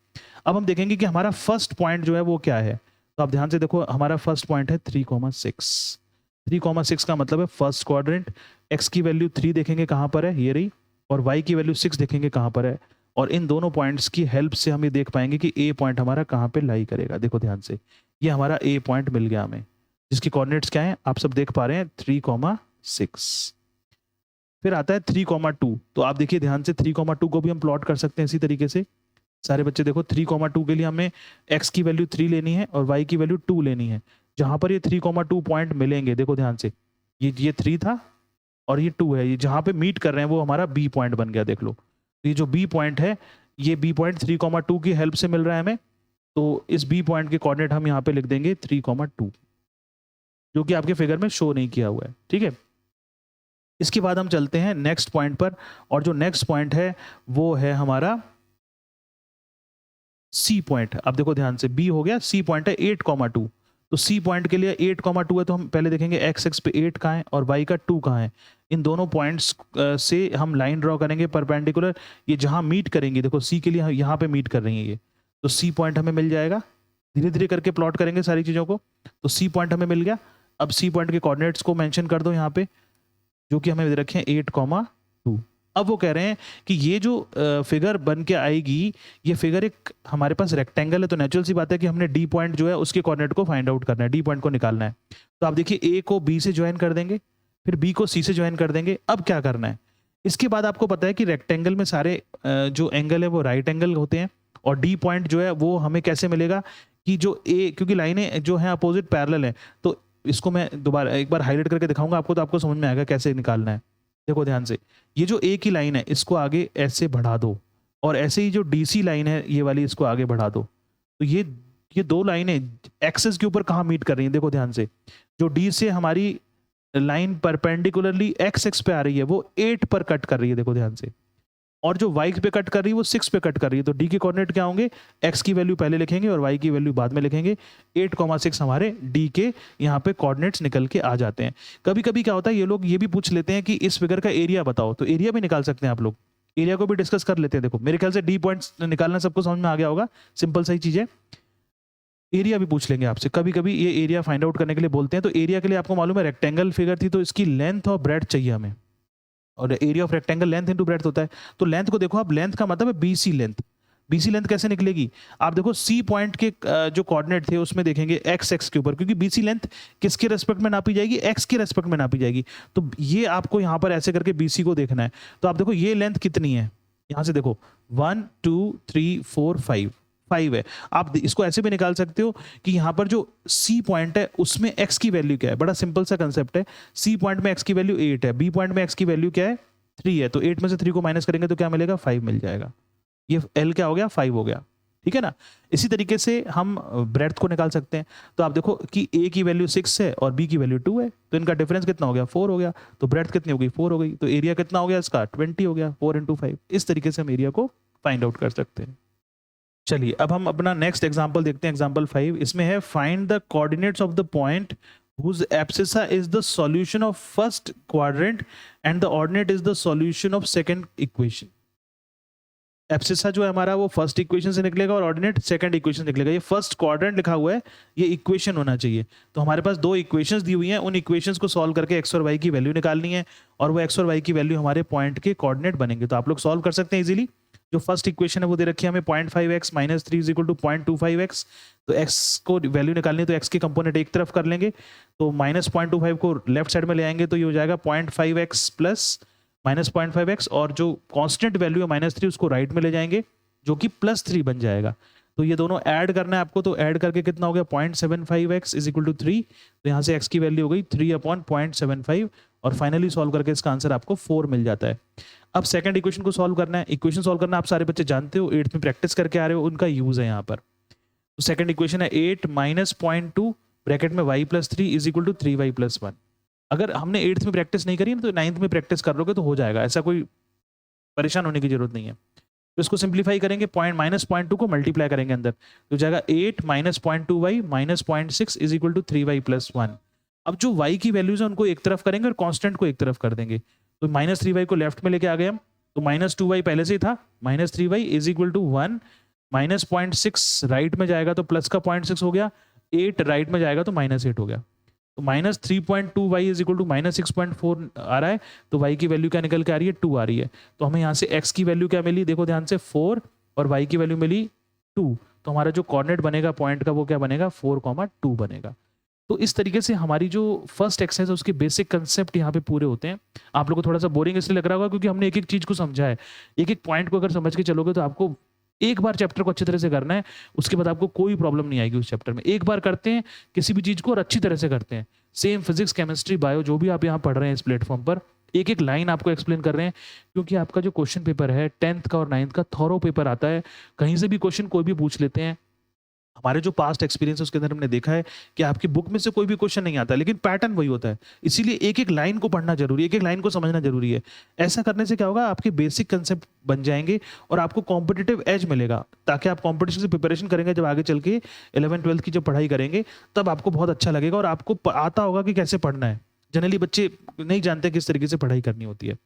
अब हम देखेंगे कि हमारा फर्स्ट पॉइंट जो है वो क्या है। तो आप ध्यान से देखो, हमारा फर्स्ट पॉइंट है 3,6। 3,6 का मतलब है फर्स्ट क्वाड्रेंट। एक्स की वैल्यू 3 देखेंगे कहाँ पर है, ये रही, और वाई की वैल्यू 6 देखेंगे कहाँ पर है। और इन दोनों पॉइंट्स की हेल्प से हम ये देख पाएंगे कि ए पॉइंट हमारा कहाँ पे लाई करेगा। देखो ध्यान से, ये हमारा ए पॉइंट मिल गया हमें, जिसके कोऑर्डिनेट्स क्या हैं आप सब देख पा रहे हैं, 3,6। फिर आता है 3,2। तो आप देखिए ध्यान से, 3,2 को भी हम प्लॉट कर सकते हैं इसी तरीके से। सारे बच्चे देखो, 3,2 के लिए हमें x की वैल्यू 3 लेनी है और y की वैल्यू 2 लेनी है। जहां पर ये 3,2 पॉइंट मिलेंगे, देखो ध्यान से, ये 3 था और ये 2 है, ये जहां पे मीट कर रहे हैं वो हमारा b पॉइंट बन गया। देख लो, तो ये जो b पॉइंट है, ये b पॉइंट 3,2 की हेल्प से मिल रहा है हमें। तो इस b पॉइंट के कोऑर्डिनेट हम यहाँ पे लिख देंगे 3,2, जो कि आपके फिगर में शो नहीं किया हुआ है। ठीक है, इसके बाद हम चलते हैं नेक्स्ट पॉइंट पर, और जो नेक्स्ट पॉइंट है वो है हमारा सी पॉइंट। अब देखो ध्यान से, बी हो गया, सी पॉइंट है 8,2। तो सी पॉइंट के लिए 8,2 है, तो हम पहले देखेंगे एक्स एक्स पे 8 कहाँ है और वाई का 2 कहाँ है। इन दोनों पॉइंट्स से हम लाइन ड्रॉ करेंगे परपेंडिकुलर। ये जहां मीट करेंगी, देखो सी के लिए यहाँ पे मीट कर रही है ये, तो सी पॉइंट हमें मिल जाएगा। धीरे धीरे करके प्लॉट करेंगे सारी चीज़ों को। तो सी पॉइंट हमें मिल गया। अब सी पॉइंट के कोऑर्डिनेट्स को मेंशन कर दो यहाँ पे, जो कि हमें दे रखे हैं 8,2। अब वो कह रहे हैं कि ये जो फिगर बन के आएगी, ये फिगर एक हमारे पास रेक्टेंगल है, तो नेचुरल सी बात है कि हमने डी पॉइंट जो है उसके कोऑर्डिनेट को फाइंड आउट करना है, डी पॉइंट को निकालना है। तो आप देखिए, ए को बी से ज्वाइन कर देंगे, फिर बी को सी से ज्वाइन कर देंगे। अब क्या करना है, इसके बाद आपको पता है कि रेक्टेंगल में सारे जो एंगल है वो राइट एंगल होते हैं, और डी पॉइंट जो है वो हमें कैसे मिलेगा कि जो ए, क्योंकि लाइनें जो है अपोजिट पैरेलल है, तो इसको मैं दोबारा एक बार हाईलाइट करके दिखाऊंगा आपको, तो आपको समझ में आएगा कैसे निकालना है। देखो ध्यान से, ये जो ए की लाइन है इसको आगे ऐसे बढ़ा दो, और ऐसे ही जो डीसी लाइन है ये वाली, इसको आगे बढ़ा दो। तो ये दो लाइनें एक्सेस के ऊपर कहाँ मीट कर रही हैं, देखो ध्यान से, जो डी से हमारी लाइन परपेंडिकुलरली एक्स एक्स पे आ रही है वो 8 पर कट कर रही है, देखो ध्यान से, और जो y पे कट कर रही है वो 6 पे कट कर रही है। तो d के कोऑर्डिनेट क्या होंगे, x की वैल्यू पहले लिखेंगे और y की वैल्यू बाद में लिखेंगे। 8,6 हमारे d के यहाँ पे कोऑर्डिनेट्स निकल के आ जाते हैं। कभी कभी क्या होता है, ये लोग ये भी पूछ लेते हैं कि इस फिगर का एरिया बताओ, तो एरिया भी निकाल सकते हैं आप लोग, एरिया को भी डिस्कस कर लेते हैं। देखो मेरे ख्याल से डी पॉइंट्स निकालना सबको समझ में आ गया होगा, सिंपल सही चीज है। एरिया भी पूछ लेंगे आपसे, कभी कभी ये एरिया फाइंड आउट करने के लिए बोलते हैं। तो एरिया के लिए आपको मालूम है रेक्टेंगल फिगर थी, तो इसकी लेंथ और ब्रेड्थ चाहिए हमें, और area of rectangle length into breadth होता है। तो लेंथ को देखो आप, लेंथ का मतलब है बीसी लेंथ। बीसी लेंथ कैसे निकलेगी, आप देखो सी पॉइंट के जो कोऑर्डिनेट थे उसमें देखेंगे एक्स एक्स के ऊपर, क्योंकि बीसी लेंथ किसके रेस्पेक्ट में नापी जाएगी, एक्स के रेस्पेक्ट में नापी जाएगी। तो ये आपको यहाँ पर ऐसे करके बीसी को देखना है। तो आप देखो ये लेंथ कितनी है, यहाँ से देखो 1 2 3 4 5 है। आप इसको ऐसे भी निकाल सकते हो कि यहाँ पर जो सी पॉइंट है उसमें एक्स की वैल्यू क्या है, बड़ा सिंपल सा कंसेप्ट है। सी पॉइंट में एक्स की वैल्यू 8 है, बी पॉइंट में एक्स की वैल्यू क्या है 3 है, तो 8 में से 3 को माइनस करेंगे तो क्या मिलेगा 5 मिल जाएगा। ये एल क्या हो गया 5 हो गया, ठीक है ना। इसी तरीके से हम ब्रेड्थ को निकाल सकते हैं। तो आप देखो कि ए की वैल्यू 6 है और बी की वैल्यू 2 है, तो इनका डिफरेंस कितना हो गया 4 हो गया। तो ब्रेड्थ कितनी हो गई 4 हो गई, तो एरिया कितना हो गया इसका 20 हो गया, 4 × 5। इस तरीके से हम एरिया को फाइंड आउट कर सकते हैं। चलिए अब हम अपना नेक्स्ट एग्जांपल देखते हैं, एग्जांपल 5। इसमें है find the coordinates of the point whose abscissa is the solution of first quadrant and the ordinate is the solution of second equation। Abscissa जो है हमारा वो फर्स्ट इक्वेशन से निकलेगा और ऑर्डिनेट सेकंड इक्वेशन निकलेगा। ये फर्स्ट क्वाड्रेंट लिखा हुआ है, ये इक्वेशन होना चाहिए। तो हमारे पास दो इक्वेशंस दी हुई हैं, उन इक्वेशंस को सॉल्व करके एक्स और वाई की वैल्यू निकालनी है, और वो एक्स और वाई की वैल्यू हमारे पॉइंट के कोऑर्डिनेट बनेंगे। तो आप लोग सॉल्व कर सकते हैं इजीली। जो फर्स्ट इक्वेशन है वो दे रखी है हमें 0.5x - 3 = 0.25x। तो x को वैल्यू निकालनी है तो x के कंपोनेंट एक तरफ कर लेंगे, तो -0.25 को लेफ्ट साइड में ले आएंगे तो ये हो जाएगा 0.5x प्लस -0.5x, और जो कांस्टेंट वैल्यू है -3 उसको राइट में ले जाएंगे जो कि +3 बन जाएगा। तो ये दोनों ऐड करना है आपको, तो ऐड करके कितना हो गया 0.75x = 3। तो यहाँ से x की वैल्यू हो गई 3/0.75, और फाइनली सॉल्व करके इसका आंसर आपको 4 मिल जाता है। अब सेकंड इक्वेशन को सॉल्व करना है। इक्वेशन सॉल्व करना आप सारे बच्चे जानते हो, 8th में प्रैक्टिस करके आ रहे हो, उनका यूज है यहाँ पर। तो सेकंड इक्वेशन है 8 - 0.2 ब्रैकेट में y + 3 = 3y + 1। अगर हमने 8th में प्रैक्टिस नहीं करी ना तो 9th में प्रैक्टिस कर लोगे तो हो जाएगा, ऐसा कोई परेशान होने की जरूरत नहीं है। तो इसको सिंप्लीफाई करेंगे, -0.2 को मल्टीप्लाई करेंगे अंदर, तो जाएगा 8 - 0.2y - 0.6 = 3y + 1। अब जो y की वैल्यूज है उनको एक तरफ करेंगे और कांस्टेंट को एक तरफ कर देंगे। तो -3y को लेफ्ट में लेके आ गए हम, तो -2y पहले से ही था, -3y = 1, -0.6 राइट में जाएगा तो प्लस का 0.6 हो गया, 8 राइट में जाएगा तो -8 हो गया। तो -3.2y = -6.4 आ रहा है, तो y की वैल्यू क्या निकल के आ रही है 2 आ रही है। तो हमें यहाँ से x की वैल्यू क्या मिली, देखो ध्यान से 4, और y की वैल्यू मिली 2। तो हमारा जो कोऑर्डिनेट बनेगा पॉइंट का वो क्या बनेगा 4,2 बनेगा। तो इस तरीके से हमारी जो फर्स्ट एक्सरसाइज है उसके बेसिक कंसेप्ट यहाँ पे पूरे होते हैं। आप लोगों को थोड़ा सा बोरिंग इसलिए लग रहा होगा क्योंकि हमने एक एक चीज को समझा है, एक एक पॉइंट को अगर समझ के चलोगे तो आपको एक बार चैप्टर को अच्छी तरह से करना है, उसके बाद आपको कोई प्रॉब्लम नहीं आएगी उस चैप्टर में। एक बार करते हैं किसी भी चीज को और अच्छी तरह से करते हैं, सेम फिजिक्स केमिस्ट्री बायो जो भी आप यहाँ पढ़ रहे हैं इस प्लेटफॉर्म पर, एक एक लाइन आपको एक्सप्लेन कर रहे हैं, क्योंकि आपका जो क्वेश्चन पेपर है 10th का और 9th का थॉरो पेपर आता है, कहीं से भी क्वेश्चन कोई भी पूछ लेते हैं। हमारे जो पास्ट एक्सपीरियंस है उसके अंदर हमने देखा है कि आपकी बुक में से कोई भी क्वेश्चन नहीं आता, लेकिन पैटर्न वही होता है। इसीलिए एक एक लाइन को पढ़ना जरूरी है, एक एक लाइन को समझना जरूरी है। ऐसा करने से क्या होगा, आपके बेसिक कंसेप्ट बन जाएंगे और आपको कॉम्पिटिटिव एज मिलेगा, ताकि आप कॉम्पिटिशन से प्रिपरेशन करेंगे जब आगे चल के 11th 12th की जब पढ़ाई करेंगे तब आपको बहुत अच्छा लगेगा और आपको आता होगा कि कैसे पढ़ना है। जनरली बच्चे नहीं जानते किस तरीके से पढ़ाई करनी होती है।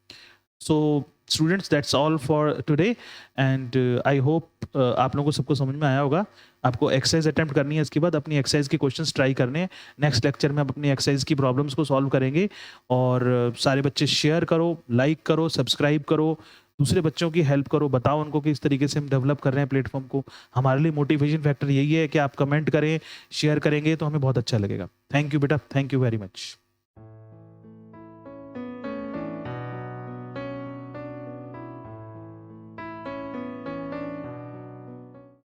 So students that's all for today, and I hope आप लोगों को सबको समझ में आया होगा। आपको एक्सरसाइज अटेम्प्ट करनी है, इसके बाद अपनी एक्सरसाइज के क्वेश्चंस ट्राई करने हैं। नेक्स्ट लेक्चर में आप अपनी एक्सरसाइज की प्रॉब्लम्स को सॉल्व करेंगे, और सारे बच्चे शेयर करो, लाइक करो, सब्सक्राइब करो, दूसरे बच्चों की हेल्प करो, बताओ उनको कि इस तरीके से हम डेवलप कर रहे हैं प्लेटफॉर्म को। हमारे लिए मोटिवेशन फैक्टर यही है कि आप कमेंट करें, शेयर करेंगे तो हमें बहुत अच्छा लगेगा। थैंक यू बेटा, थैंक यू वेरी मच।